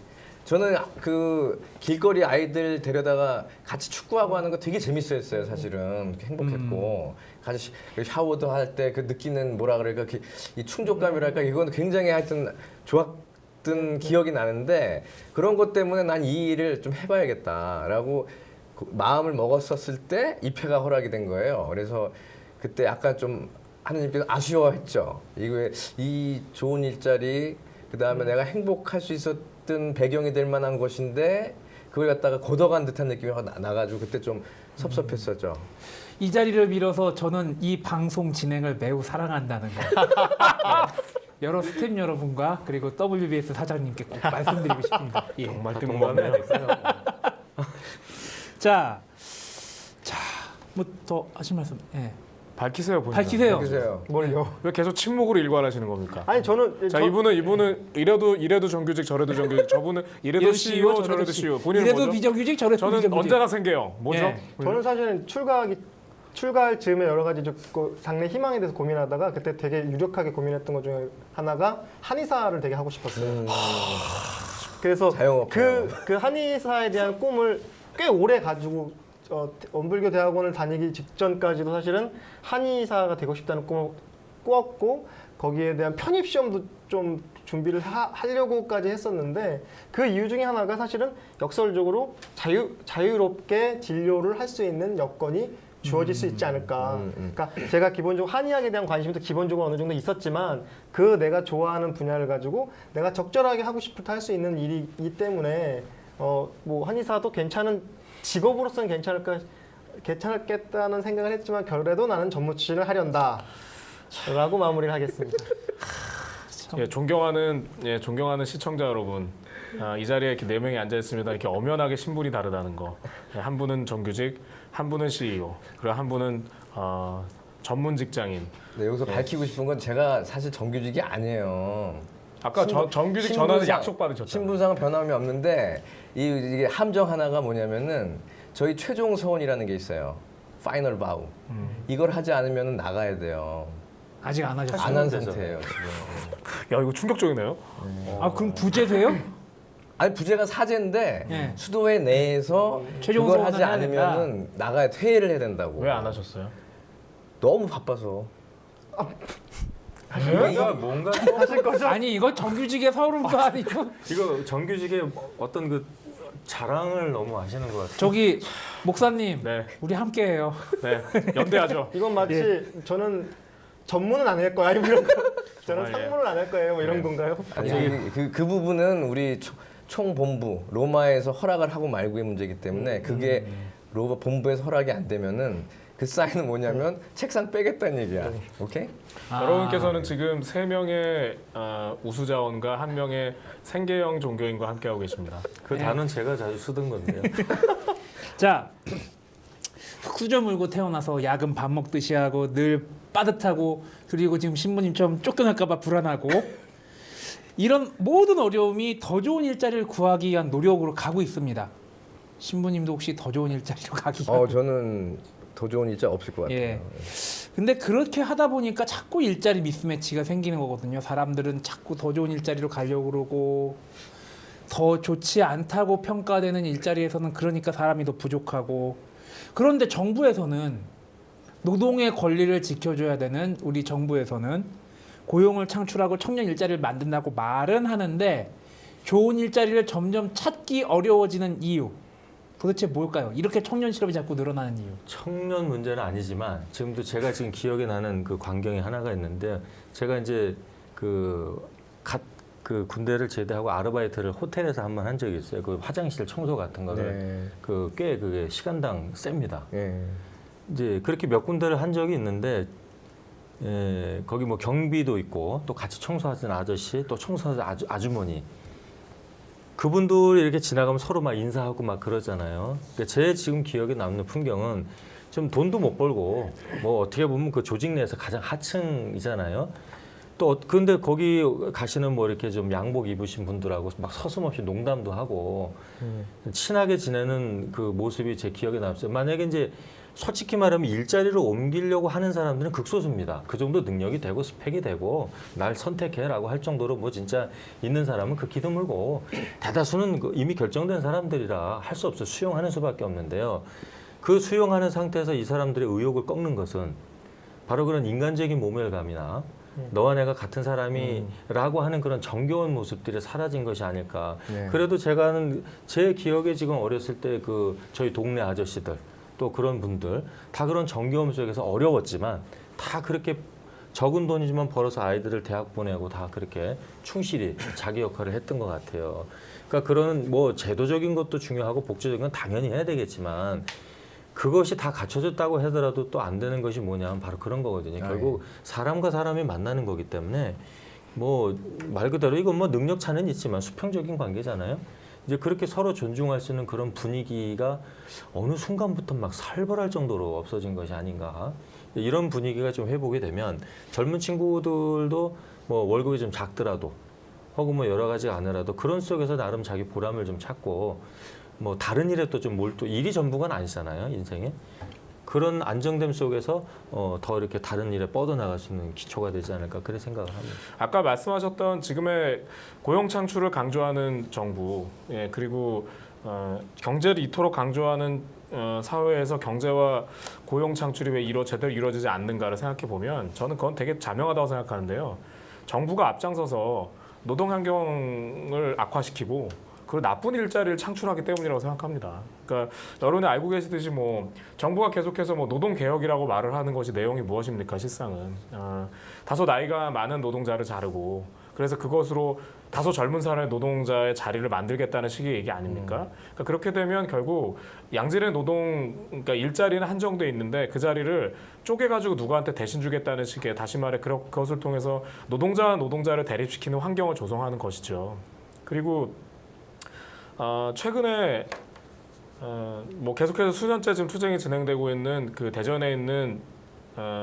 저는 그 길거리 아이들 데려다가 같이 축구하고 하는 거 되게 재밌었어요. 사실은 행복했고 같이 샤워도 할 때 그 느끼는 뭐라 그럴까 이 충족감이랄까 이건 굉장히 하여튼 좋았던 기억이 나는데 그런 것 때문에 난 이 일을 좀 해봐야겠다라고 마음을 먹었었을 때 입회가 허락이 된 거예요. 그래서 그때 약간 좀 하느님께서 아쉬워했죠. 이 좋은 일자리 그 다음에 내가 행복할 수 있었던 배경이 될 만한 것인데 그걸 갖다가 걷어간 듯한 느낌이 나가지고 그때 좀 섭섭했었죠. 이 자리를 빌어서 저는 이 방송 진행을 매우 사랑한다는 거. 여러 스탭 여러분과 그리고 WBS 사장님께 꼭 말씀드리고 싶습니다. 예. 정말 동감해요. 뜬금없네요. 자, 뭐 더 하실 말씀? 예. 밝히세요, 본인. 밝히세요. 보세요. 뭘요? 왜 계속 침묵으로 일관하시는 겁니까? 아니 저는 자, 이분은 이래도 정규직, 저래도 정규직, 저분은 이래도 CEO, 저래도 CEO. 본인은 이래도 뭐죠? 비정규직, 저래도 저는 비정규직. 언제가 생겨요? 뭐죠? 예. 저는 사실은 출가할 즈음에 여러 가지 장래 희망에 대해서 고민하다가 그때 되게 유력하게 고민했던 것 중에 하나가 한의사를 되게 하고 싶었어요. 그래서 자영업. 그 한의사에 대한 꿈을 꽤 오래 가지고 원불교 대학원을 다니기 직전까지도 사실은 한의사가 되고 싶다는 꿈을 꾸었고 거기에 대한 편입 시험도 좀 준비를 하려고까지 했었는데 그 이유 중에 하나가 사실은 역설적으로 자유롭게 진료를 할 수 있는 여건이 주어질 수 있지 않을까. 그러니까 제가 기본적으로 한의학에 대한 관심도 기본적으로 어느 정도 있었지만 그 내가 좋아하는 분야를 가지고 내가 적절하게 하고 싶을 때 할 수 있는 일이기 때문에 뭐 한의사도 괜찮은 직업으로서는 괜찮겠다는 생각을 했지만 그래도 나는 전문 출신을 하련다라고 마무리를 하겠습니다. 존경하는 시청자 여러분. 이 자리에 이렇게 4명이 앉아 있습니다. 이렇게 엄연하게 신분이 다르다는 거. 한 분은 정규직, 한 분은 CEO, 그리고 한 분은 전문 직장인. 네, 여기서 밝히고 싶은 건 제가 사실 정규직이 아니에요. 아까 정규직 전화는 약속 받으셨잖아요. 신분상은 변함이 없는데 이게 함정 하나가 뭐냐면은 저희 최종 서원이라는 게 있어요. 파이널 바우. 이걸 하지 않으면 나가야 돼요. 아직 안 하셨어요? 안 한 상태예요 지금. 야, 이거 충격적이네요. 아 그럼 부재세요? 아니 부제가 사제인데 네. 수도회 내에서 최종 그걸 서원은 하지 해야 된다. 않으면은 나가야 퇴회를 해야 된다고. 왜 안 하셨어요? 너무 바빠서. 뭔가 하실 거죠? 아니 이거 정규직의 서름도 아니고 이거 정규직의 어떤 그 자랑을 너무 하시는 것 같아요. 저기 목사님 네, 우리 함께해요. 네, 연대하죠. 이건 마치 저는 전문은 안 할 거야 이런 거. 저는 아, 예. 상문을 안 할 거예요 뭐 이런 건가요? 아니 그 부분은 우리 총본부 로마에서 허락을 하고 말고의 문제이기 때문에 그게 로마 본부에서 허락이 안 되면은 그 사인은 뭐냐면 책상 빼겠다는 얘기야. 오케이? 여러분께서는 지금 3명의 우수자원과 1명의 생계형 종교인과 함께하고 계십니다. 그 단어는 제가 자주 쓰던 건데요. 자 수저 물고 태어나서 야근 밥 먹듯이 하고 늘 빠듯하고 그리고 지금 신부님처럼 쫓겨날까봐 불안하고 이런 모든 어려움이 더 좋은 일자리를 구하기 위한 노력으로 가고 있습니다. 신부님도 혹시 더 좋은 일자리로 가기 위한 저는 더 좋은 일자 없을 것 같아요. 예. 근데 그렇게 하다 보니까 자꾸 일자리 미스매치가 생기는 거거든요. 사람들은 자꾸 더 좋은 일자리로 가려고 그러고 더 좋지 않다고 평가되는 일자리에서는 그러니까 사람이 더 부족하고 그런데 정부에서는 노동의 권리를 지켜줘야 되는 우리 정부에서는 고용을 창출하고 청년 일자리를 만든다고 말은 하는데 좋은 일자리를 점점 찾기 어려워지는 이유 도대체 뭘까요? 이렇게 청년 실업이 자꾸 늘어나는 이유. 청년 문제는 아니지만 지금도 제가 지금 기억에 나는 그 광경이 하나가 있는데 제가 이제 그 군대를 제대하고 아르바이트를 호텔에서 한 번 한 적이 있어요. 그 화장실 청소 같은 거를 네. 꽤 그게 시간당 셉니다. 예. 이제 그렇게 몇 군데를 한 적이 있는데 거기 뭐 경비도 있고 또 같이 청소하는 아저씨 또 청소하는 아주머니 그분들이 이렇게 지나가면 서로 막 인사하고 막 그러잖아요. 그러니까 제 지금 기억에 남는 풍경은 좀 돈도 못 벌고 뭐 어떻게 보면 그 조직 내에서 가장 하층이잖아요. 또 근데 거기 가시는 뭐 이렇게 좀 양복 입으신 분들하고 막 서슴없이 농담도 하고 친하게 지내는 그 모습이 제 기억에 남았어요. 만약에 이제 솔직히 말하면 일자리를 옮기려고 하는 사람들은 극소수입니다. 그 정도 능력이 되고 스펙이 되고 날 선택해라고 할 정도로 뭐 진짜 있는 사람은 그 기도 물고 대다수는 이미 결정된 사람들이라 할 수 없어 수용하는 수밖에 없는데요. 그 수용하는 상태에서 이 사람들의 의욕을 꺾는 것은 바로 그런 인간적인 모멸감이나 너와 내가 같은 사람이라고 하는 그런 정겨운 모습들이 사라진 것이 아닐까. 네. 그래도 제가는 제 기억에 지금 어렸을 때 그 저희 동네 아저씨들 또 그런 분들 다 그런 정겨움 속에서 어려웠지만 다 그렇게 적은 돈이지만 벌어서 아이들을 대학 보내고 다 그렇게 충실히 자기 역할을 했던 것 같아요. 그러니까 그런 뭐 제도적인 것도 중요하고 복지적인 건 당연히 해야 되겠지만 그것이 다 갖춰졌다고 하더라도 또 안 되는 것이 뭐냐면 바로 그런 거거든요. 결국 사람과 사람이 만나는 거기 때문에 뭐 말 그대로 이건 뭐 능력 차는 있지만 수평적인 관계잖아요. 이제 그렇게 서로 존중할 수 있는 그런 분위기가 어느 순간부터 막 살벌할 정도로 없어진 것이 아닌가. 이런 분위기가 좀 회복이 되면 젊은 친구들도 뭐 월급이 좀 작더라도 혹은 뭐 여러 가지가 아니라도 그런 속에서 나름 자기 보람을 좀 찾고 뭐 다른 일에 또 좀 일이 전부가 아니잖아요, 인생에. 그런 안정됨 속에서 더 이렇게 다른 일에 뻗어나갈 수 있는 기초가 되지 않을까 그렇게 생각을 합니다. 아까 말씀하셨던 지금의 고용 창출을 강조하는 정부, 그리고 경제를 이토록 강조하는 사회에서 경제와 고용 창출이 왜 제대로 이루어지지 않는가를 생각해 보면 저는 그건 되게 자명하다고 생각하는데요. 정부가 앞장서서 노동 환경을 악화시키고 그리고 나쁜 일자리를 창출하기 때문이라고 생각합니다. 그러니까 여러분이 알고 계시듯이 뭐 정부가 계속해서 뭐 노동 개혁이라고 말을 하는 것이 내용이 무엇입니까? 실상은 다소 나이가 많은 노동자를 자르고 그래서 그것으로 다소 젊은 사람의 노동자의 자리를 만들겠다는 식의 얘기 아닙니까? 그러니까 그렇게 되면 결국 양질의 그러니까 일자리는 한정돼 있는데 그 자리를 쪼개가지고 누구한테 대신 주겠다는 식의 다시 말해 그것을 통해서 노동자와 노동자를 대립시키는 환경을 조성하는 것이죠. 그리고 최근에 뭐 계속해서 수년째 지금 투쟁이 진행되고 있는 그 대전에 있는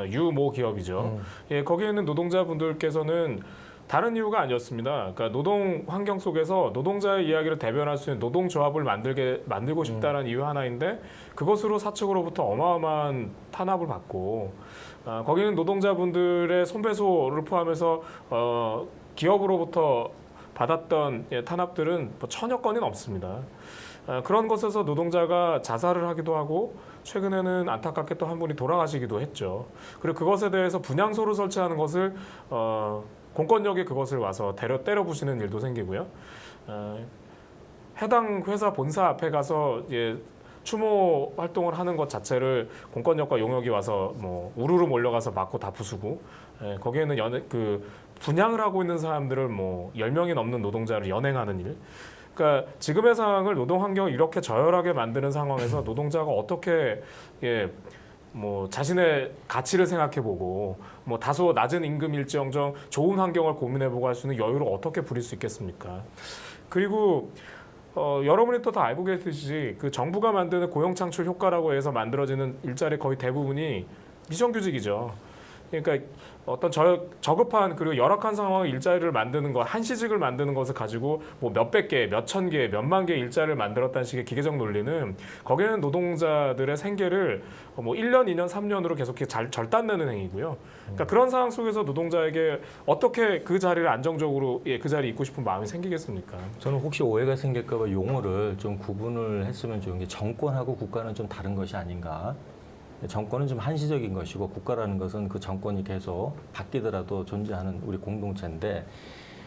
유모 기업이죠. 예, 거기에 있는 노동자분들께서는 다른 이유가 아니었습니다. 그러니까 노동 환경 속에서 노동자의 이야기를 대변할 수 있는 노동조합을 만들고 싶다는 이유 하나인데 그것으로 사측으로부터 어마어마한 탄압을 받고 거기는 노동자분들의 손배소를 포함해서 기업으로부터 받았던 탄압들은 뭐 1000여 건이 넘습니다. 그런 것에서 노동자가 자살을 하기도 하고 최근에는 안타깝게 또 한 분이 돌아가시기도 했죠. 그리고 그것에 대해서 분향소를 설치하는 것을 공권력이 그것을 와서 때려 부시는 일도 생기고요. 해당 회사 본사 앞에 가서 추모 활동을 하는 것 자체를 공권력과 용역이 와서 뭐 우르르 몰려가서 막고 다 부수고 거기에는 분양을 하고 있는 사람들을 뭐 10명이 넘는 노동자를 연행하는 일. 그러니까 지금의 상황을 노동 환경을 이렇게 저열하게 만드는 상황에서 노동자가 어떻게 뭐 자신의 가치를 생각해보고 뭐 다소 낮은 임금일지언정 좋은 환경을 고민해보고 할 수 있는 여유를 어떻게 부릴 수 있겠습니까? 그리고 여러분이 또 다 알고 계시듯이 그 정부가 만드는 고용창출 효과라고 해서 만들어지는 일자리 거의 대부분이 비정규직이죠. 그러니까 어떤 저급한 그리고 열악한 상황의 일자리를 만드는 것, 한시직을 만드는 것을 가지고 뭐 몇백 개, 몇천 개, 몇만 개의 일자리를 만들었다는 식의 기계적 논리는 거기에는 노동자들의 생계를 뭐 1년, 2년, 3년으로 계속 절단내는 행위고요. 그러니까 그런 상황 속에서 노동자에게 어떻게 그 자리를 안정적으로 그 자리에 있고 싶은 마음이 생기겠습니까? 저는 혹시 오해가 생길까 봐 용어를 좀 구분을 했으면 좋은 게 정권하고 국가는 좀 다른 것이 아닌가. 정권은 좀 한시적인 것이고 국가라는 것은 그 정권이 계속 바뀌더라도 존재하는 우리 공동체인데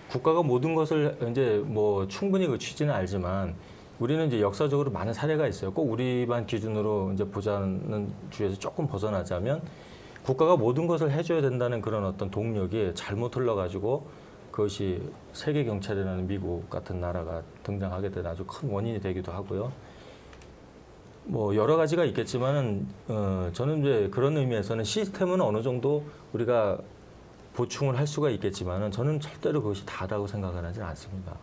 국가가 모든 것을 이제 뭐 충분히 그 취지는 알지만 우리는 이제 역사적으로 많은 사례가 있어요. 꼭 우리만 기준으로 이제 보자는 주에서 조금 벗어나자면 국가가 모든 것을 해줘야 된다는 그런 어떤 동력이 잘못 흘러가지고 그것이 세계 경찰이라는 미국 같은 나라가 등장하게 된 아주 큰 원인이 되기도 하고요. 뭐 여러 가지가 있겠지만은 저는 이제 그런 의미에서는 시스템은 어느 정도 우리가 보충을 할 수가 있겠지만은 저는 절대로 그것이 다라고 생각을 하지 않습니다.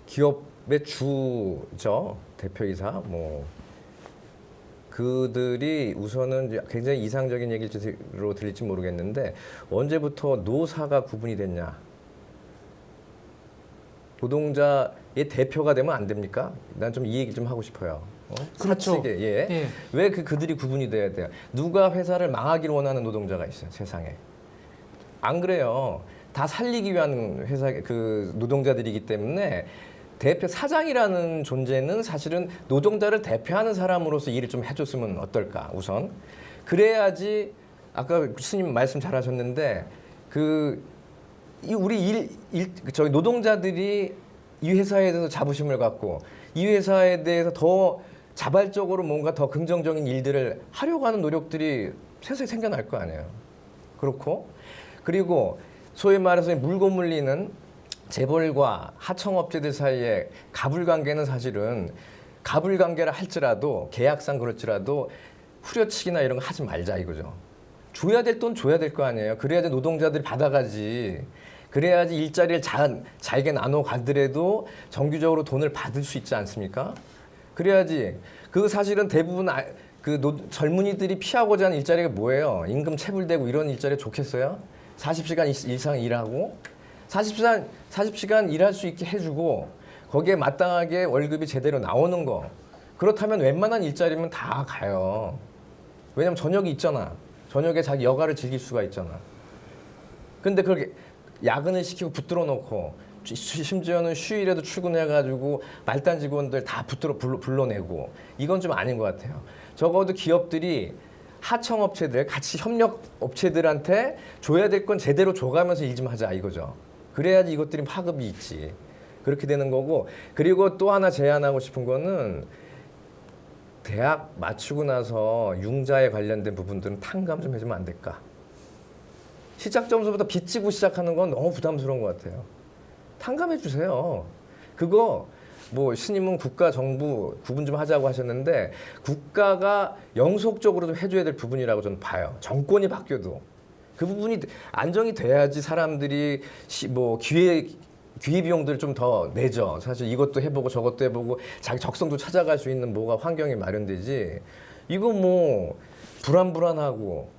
기업의 주죠 대표이사 뭐 그들이 우선은 굉장히 이상적인 얘기로 들릴지 모르겠는데 언제부터 노사가 구분이 됐냐? 노동자의 대표가 되면 안 됩니까? 난 좀 이 얘기 좀 하고 싶어요. 그렇죠. 사측에, 예. 왜 그들이 구분이 돼야 돼요? 누가 회사를 망하기를 원하는 노동자가 있어요, 세상에. 안 그래요. 다 살리기 위한 회사 그 노동자들이기 때문에 대표 사장이라는 존재는 사실은 노동자를 대표하는 사람으로서 일을 좀 해줬으면 어떨까? 우선 그래야지 아까 스님 말씀 잘하셨는데 저희 노동자들이 이 회사에 대해서 자부심을 갖고 이 회사에 대해서 더 자발적으로 뭔가 더 긍정적인 일들을 하려고 하는 노력들이 세상에 생겨날 거 아니에요. 그리고 소위 말해서 물고 물리는 재벌과 하청업체들 사이에 가불관계는 사실은 가불관계라 할지라도 계약상 그럴지라도 후려치기나 이런 거 하지 말자 이거죠. 줘야 될 돈 줘야 될 거 아니에요. 그래야지 노동자들이 받아가지. 그래야지 일자리를 잘게 나눠 가더라도 정규적으로 돈을 받을 수 있지 않습니까? 그래야지. 사실은 대부분 젊은이들이 피하고자 하는 일자리가 뭐예요? 임금 체불되고 이런 일자리 좋겠어요? 40시간 이상 일하고 40시간 일할 수 있게 해주고 거기에 마땅하게 월급이 제대로 나오는 거. 그렇다면 웬만한 일자리면 다 가요. 왜냐면 저녁이 있잖아. 저녁에 자기 여가를 즐길 수가 있잖아. 근데 그렇게 야근을 시키고 붙들어 놓고 심지어는 휴일에도 출근해가지고 말단 직원들 다 불러내고 이건 좀 아닌 것 같아요. 적어도 기업들이 하청 업체들, 같이 협력 업체들한테 줘야 될 건 제대로 줘가면서 일 좀 하자 이거죠. 그래야지 이것들이 파급이 있지. 그렇게 되는 거고, 그리고 또 하나 제안하고 싶은 거는 대학 마치고 나서 융자에 관련된 부분들은 탕감 좀 해주면 안 될까? 시작 점수보다 빚지고 시작하는 건 너무 부담스러운 것 같아요. 탕감해 주세요. 그거 뭐 스님은 국가 정부 구분 좀 하자고 하셨는데 국가가 영속적으로 좀 해줘야 될 부분이라고 저는 봐요. 정권이 바뀌어도 그 부분이 안정이 돼야지 사람들이 뭐 기회 비용들 좀 더 내죠. 사실 이것도 해보고 저것도 해보고 자기 적성도 찾아갈 수 있는 뭐가 환경이 마련되지. 이거 뭐 불안하고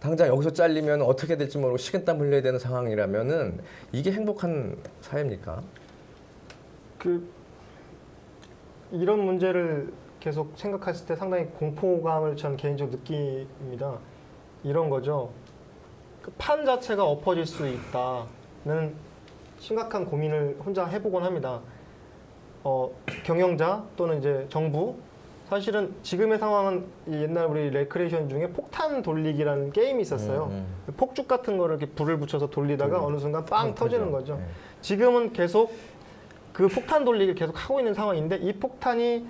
당장 여기서 잘리면 어떻게 될지 모르고 식은땀 흘려야 되는 상황이라면은 이게 행복한 사회입니까? 이런 문제를 계속 생각했을 때 상당히 공포감을 저는 개인적으로 느낍니다. 이런 거죠. 그 판 자체가 엎어질 수 있다는 심각한 고민을 혼자 해보곤 합니다. 경영자 또는 이제 정부, 사실은 지금의 상황은 이 옛날 우리 레크레이션 중에 폭탄 돌리기라는 게임이 있었어요. 폭죽 같은 거를 이렇게 불을 붙여서 돌리다가 어느 순간 빵 터지는 거죠. 지금은 계속 그 폭탄 돌리기를 계속 하고 있는 상황인데 이 폭탄이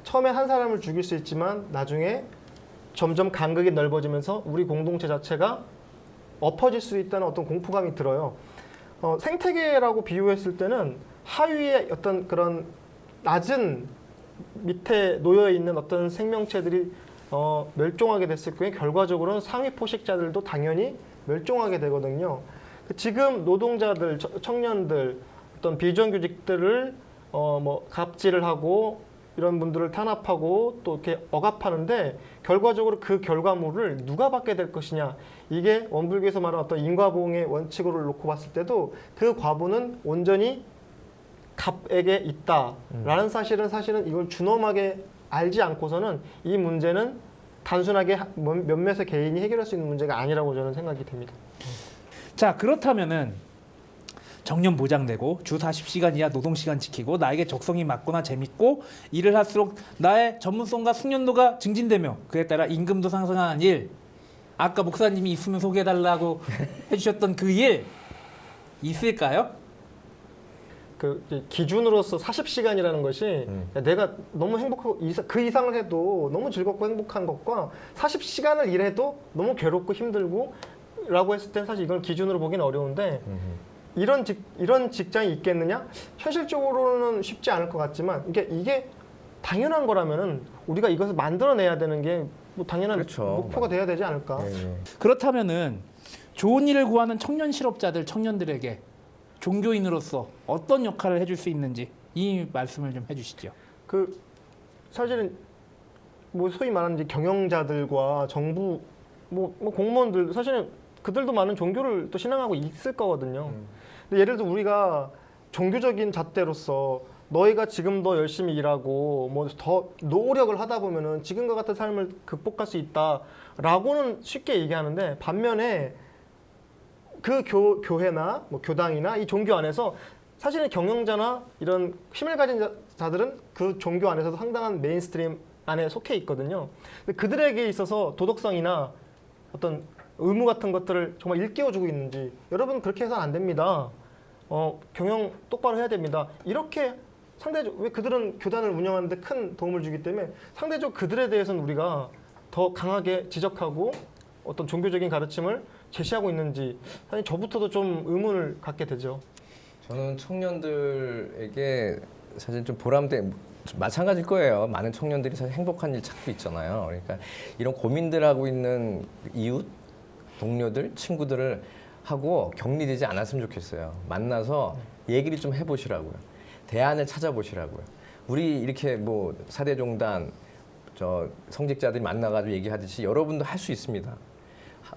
처음에 한 사람을 죽일 수 있지만 나중에 점점 간극이 넓어지면서 우리 공동체 자체가 엎어질 수 있다는 어떤 공포감이 들어요. 생태계라고 비유했을 때는 하위에 어떤 그런 낮은 밑에 놓여 있는 어떤 생명체들이 멸종하게 됐을 경우에 결과적으로는 상위 포식자들도 당연히 멸종하게 되거든요. 지금 노동자들, 청년들, 어떤 비정규직들을 뭐 갑질을 하고 이런 분들을 탄압하고 또 이렇게 억압하는데 결과적으로 그 결과물을 누가 받게 될 것이냐. 이게 원불교에서 말하는 어떤 인과보응의 원칙으로 놓고 봤을 때도 그 과부는 온전히 갑에게 있다라는 사실은 이걸 준엄하게 알지 않고서는 이 문제는 단순하게 몇몇의 개인이 해결할 수 있는 문제가 아니라고 저는 생각이 됩니다. 자, 그렇다면은 정년 보장되고 주 40시간 이하 노동시간 지키고 나에게 적성이 맞거나 재밌고 일을 할수록 나의 전문성과 숙련도가 증진되며 그에 따라 임금도 상승하는 일, 아까 목사님이 있으면 소개해달라고 해주셨던 그 일 있을까요? 그 기준으로서 40시간이라는 것이 내가 너무 행복하고 그 이상을 해도 너무 즐겁고 행복한 것과 40시간을 일해도 너무 괴롭고 힘들고 라고 했을 땐 사실 이걸 기준으로 보기는 어려운데 이런 직장이 있겠느냐? 현실적으로는 쉽지 않을 것 같지만 이게 당연한 거라면은 우리가 이것을 만들어내야 되는 게 뭐 당연한 그렇죠. 목표가 돼야 되지 않을까? 그렇다면은 좋은 일을 구하는 청년 실업자들, 청년들에게 종교인으로서 어떤 역할을 해줄 수 있는지 이 말씀을 좀 해주시죠. 사실은 뭐 소위 말하는 이제 경영자들과 정부 뭐 공무원들 사실은 그들도 많은 종교를 또 신앙하고 있을 거거든요. 근데 예를 들어 우리가 종교적인 잣대로서 너희가 지금 더 열심히 일하고 뭐 더 노력을 하다 보면은 지금과 같은 삶을 극복할 수 있다라고는 쉽게 얘기하는데 반면에 그 교회나 뭐 교당이나 이 종교 안에서 사실은 경영자나 이런 힘을 가진 자들은 그 종교 안에서도 상당한 메인스트림 안에 속해 있거든요. 근데 그들에게 있어서 도덕성이나 어떤 의무 같은 것들을 정말 일깨워주고 있는지 여러분 그렇게 해서는 안 됩니다. 경영 똑바로 해야 됩니다. 이렇게 상대적 왜 그들은 교단을 운영하는데 큰 도움을 주기 때문에 상대적 그들에 대해서는 우리가 더 강하게 지적하고 어떤 종교적인 가르침을 제시하고 있는지 사실 저부터도 좀 의문을 갖게 되죠. 저는 청년들에게 사실 좀 보람된 마찬가지일 거예요. 많은 청년들이 사실 행복한 일 찾고 있잖아요. 그러니까 이런 고민들 하고 있는 이웃, 동료들, 친구들을 하고 격리되지 않았으면 좋겠어요. 만나서 얘기를 좀 해보시라고요. 대안을 찾아보시라고요. 우리 이렇게 뭐 사대종단 성직자들이 만나가지고 얘기하듯이 여러분도 할 수 있습니다.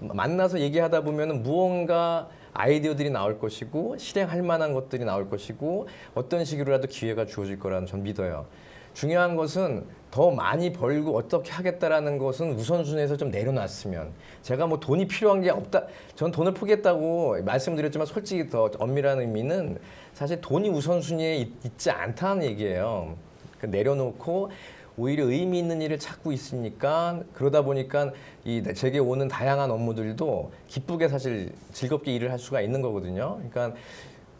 만나서 얘기하다 보면 무언가 아이디어들이 나올 것이고 실행할 만한 것들이 나올 것이고 어떤 식으로라도 기회가 주어질 거라는 전 믿어요. 중요한 것은 더 많이 벌고 어떻게 하겠다라는 것은 우선순위에서 좀 내려놨으면 제가 뭐 돈이 필요한 게 없다. 전 돈을 포기했다고 말씀드렸지만 솔직히 더 엄밀한 의미는 사실 돈이 우선순위에 있지 않다는 얘기예요. 내려놓고 오히려 의미 있는 일을 찾고 있으니까 그러다 보니까 이 제게 오는 다양한 업무들도 기쁘게 사실 즐겁게 일을 할 수가 있는 거거든요. 그러니까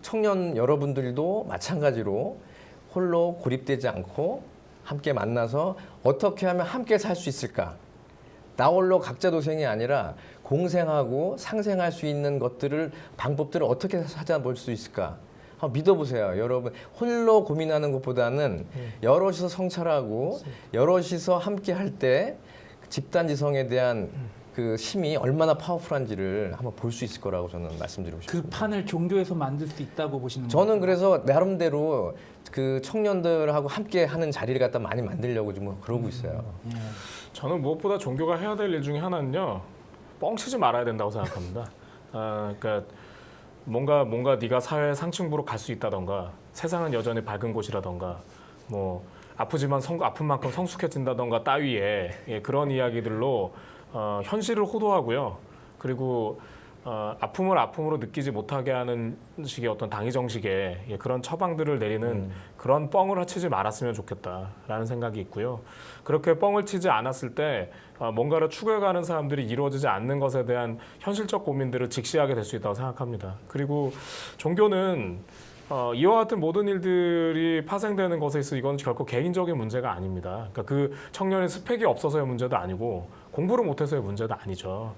청년 여러분들도 마찬가지로 홀로 고립되지 않고 함께 만나서 어떻게 하면 함께 살 수 있을까? 나 홀로 각자 도생이 아니라 공생하고 상생할 수 있는 것들을 방법들을 어떻게 찾아볼 수 있을까? 한번 믿어보세요. 여러분 홀로 고민하는 것보다는 여럿이서 성찰하고 여럿이서 함께 할 때 집단지성에 대한 그 힘이 얼마나 파워풀한지를 한번 볼 수 있을 거라고 저는 말씀드리고 그 싶습니다. 판을 종교에서 만들 수 있다고 보시는 저는 건가요? 그래서 나름대로 그 청년들하고 함께 하는 자리를 갖다 많이 만들려고 지금 그러고 있어요. 예. 저는 무엇보다 종교가 해야 될 일 중에 하나는요, 뻥치지 말아야 된다고 생각합니다. 그러니까 뭔가 네가 사회 상층부로 갈 수 있다던가, 세상은 여전히 밝은 곳이라던가, 뭐 아프지만 아픈 만큼 성숙해진다던가 따위의 그런 이야기들로 현실을 호도하고요. 그리고 아픔을 아픔으로 느끼지 못하게 하는 식의 어떤 당위 정식의 그런 처방들을 내리는 그런 뻥을 치지 말았으면 좋겠다라는 생각이 있고요. 그렇게 뻥을 치지 않았을 때 뭔가를 추구해가는 사람들이 이루어지지 않는 것에 대한 현실적 고민들을 직시하게 될 수 있다고 생각합니다. 그리고 종교는 이와 같은 모든 일들이 파생되는 것에 있어 이건 결코 개인적인 문제가 아닙니다. 그러니까 그 청년의 스펙이 없어서의 문제도 아니고 공부를 못해서의 문제도 아니죠.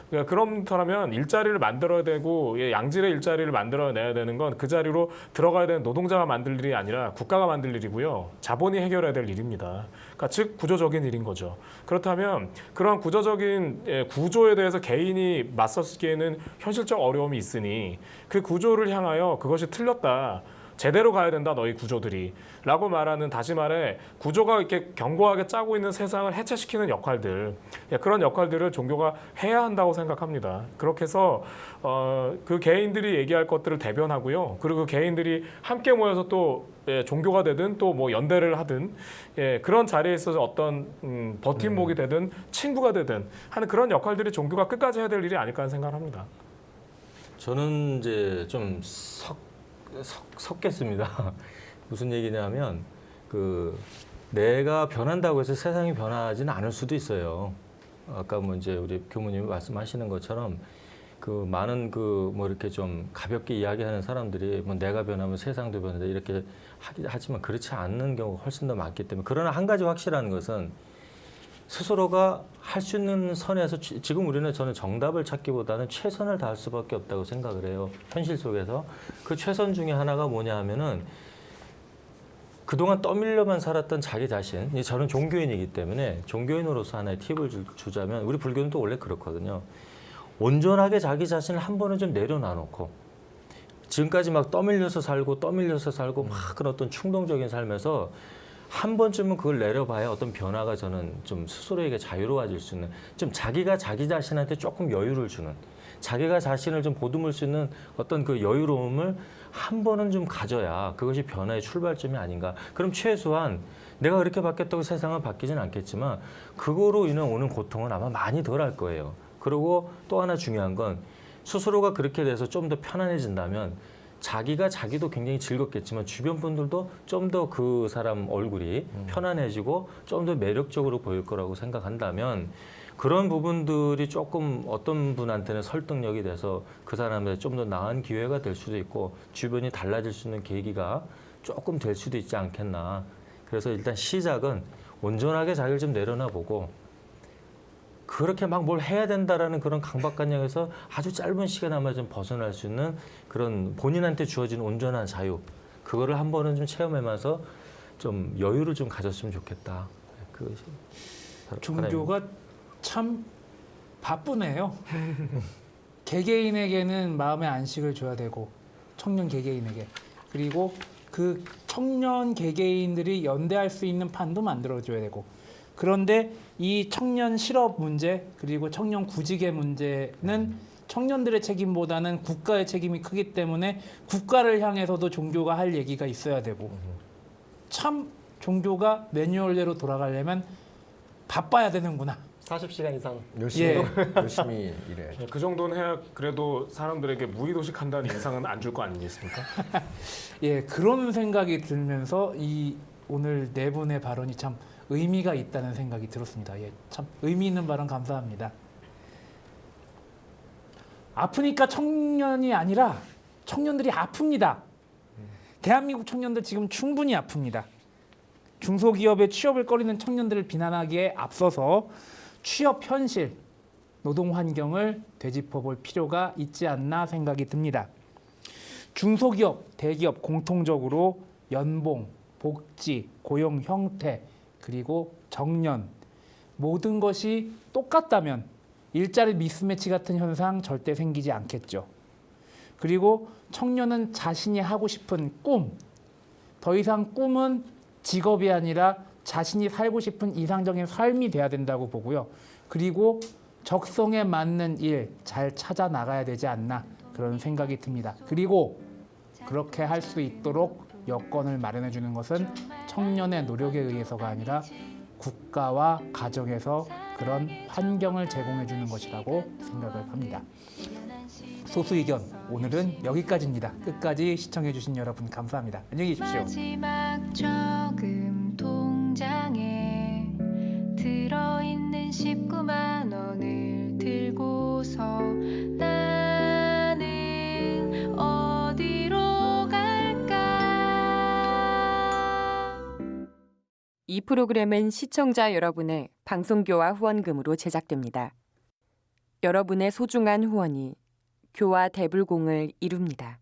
그러니까 그렇다면 일자리를 만들어야 되고 양질의 일자리를 만들어내야 되는 건 그 자리로 들어가야 되는 노동자가 만들 일이 아니라 국가가 만들 일이고요. 자본이 해결해야 될 일입니다. 그러니까 즉 구조적인 일인 거죠. 그렇다면 그런 구조적인 구조에 대해서 개인이 맞서기에는 현실적 어려움이 있으니 그 구조를 향하여 그것이 틀렸다. 제대로 가야 된다 너희 구조들이 라고 말하는, 다시 말해 구조가 이렇게 견고하게 짜고 있는 세상을 해체시키는 역할들, 그런 역할들을 종교가 해야 한다고 생각합니다. 그렇게 해서 그 개인들이 얘기할 것들을 대변하고요. 그리고 그 개인들이 함께 모여서 또 종교가 되든 또 뭐 연대를 하든 그런 자리에 있어서 어떤 버팀목이 되든 친구가 되든 하는 그런 역할들이 종교가 끝까지 해야 될 일이 아닐까 하는 생각을 합니다. 저는 이제 좀 섞겠습니다. 무슨 얘기냐면 그 내가 변한다고 해서 세상이 변하지는 않을 수도 있어요. 아까 뭐 이제 우리 교무님이 말씀하시는 것처럼 그 많은 그 뭐 이렇게 좀 가볍게 이야기하는 사람들이 뭐 내가 변하면 세상도 변한다 이렇게 하지만 그렇지 않는 경우가 훨씬 더 많기 때문에, 그러나 한 가지 확실한 것은 스스로가 할 수 있는 선에서 지금 우리는 저는 정답을 찾기보다는 최선을 다할 수밖에 없다고 생각을 해요. 현실 속에서. 그 최선 중에 하나가 뭐냐 하면은 그동안 떠밀려만 살았던 자기 자신, 저는 종교인이기 때문에 종교인으로서 하나의 팁을 주자면, 우리 불교는 또 원래 그렇거든요. 온전하게 자기 자신을 한 번은 좀 내려놔놓고, 지금까지 막 떠밀려서 살고 막 그런 어떤 충동적인 삶에서 한 번쯤은 그걸 내려봐야 어떤 변화가 저는 좀 스스로에게 자유로워질 수 있는, 좀 자기가 자기 자신한테 조금 여유를 주는, 자기가 자신을 좀 보듬을 수 있는 어떤 그 여유로움을 한 번은 좀 가져야 그것이 변화의 출발점이 아닌가. 그럼 최소한 내가 그렇게 바뀌었다고 세상은 바뀌진 않겠지만 그거로 인해 오는 고통은 아마 많이 덜 할 거예요. 그리고 또 하나 중요한 건 스스로가 그렇게 돼서 좀 더 편안해진다면 자기가 자기도 굉장히 즐겁겠지만 주변 분들도 좀 더 그 사람 얼굴이 편안해지고 좀 더 매력적으로 보일 거라고 생각한다면 그런 부분들이 조금 어떤 분한테는 설득력이 돼서 그 사람한테 좀 더 나은 기회가 될 수도 있고 주변이 달라질 수 있는 계기가 조금 될 수도 있지 않겠나. 그래서 일단 시작은 온전하게 자기를 좀 내려놔 보고, 그렇게 막 뭘 해야 된다라는 그런 강박관념에서 아주 짧은 시간에만 좀 벗어날 수 있는 그런 본인한테 주어진 온전한 자유, 그거를 한 번은 좀 체험하면서 좀 여유를 좀 가졌으면 좋겠다. 그것이 종교가 참 바쁘네요. 개개인에게는 마음의 안식을 줘야 되고, 청년 개개인에게, 그리고 그 청년 개개인들이 연대할 수 있는 판도 만들어줘야 되고, 그런데 이 청년 실업 문제 그리고 청년 구직의 문제는 청년들의 책임보다는 국가의 책임이 크기 때문에 국가를 향해서도 종교가 할 얘기가 있어야 되고, 참 종교가 매뉴얼대로 돌아가려면 바빠야 되는구나. 40시간 이상. 열심히 일해야죠. 그 정도는 해야 그래도 사람들에게 무의도식한다는 인상은 안 줄 거 아니겠습니까? 예, 그런 생각이 들면서 이 오늘 네 분의 발언이 참 의미가 있다는 생각이 들었습니다. 예, 참 의미 있는 발언 감사합니다. 아프니까 청년이 아니라 청년들이 아픕니다. 대한민국 청년들 지금 충분히 아픕니다. 중소기업에 취업을 꺼리는 청년들을 비난하기에 앞서서 취업 현실, 노동 환경을 되짚어볼 필요가 있지 않나 생각이 듭니다. 중소기업, 대기업 공통적으로 연봉, 복지, 고용 형태, 그리고 정년 모든 것이 똑같다면 일자리 미스매치 같은 현상 절대 생기지 않겠죠. 그리고 청년은 자신이 하고 싶은 꿈, 더 이상 꿈은 직업이 아니라 자신이 살고 싶은 이상적인 삶이 돼야 된다고 보고요. 그리고 적성에 맞는 일 잘 찾아 나가야 되지 않나 그런 생각이 듭니다. 그리고 그렇게 할 수 있도록 여건을 마련해 주는 것은 청년의 노력에 의해서가 아니라 국가와 가정에서 그런 환경을 제공해 주는 것이라고 생각을 합니다. 소수의견 오늘은 여기까지입니다. 끝까지 시청해 주신 여러분 감사합니다. 안녕히 계십시오. 마지막 저금 통장에 들어있는 19만 원을 들고서 나는 어디로 갈까? 이 프로그램은 시청자 여러분의 방송교화 후원금으로 제작됩니다. 여러분의 소중한 후원이 교화 대불공을 이룹니다.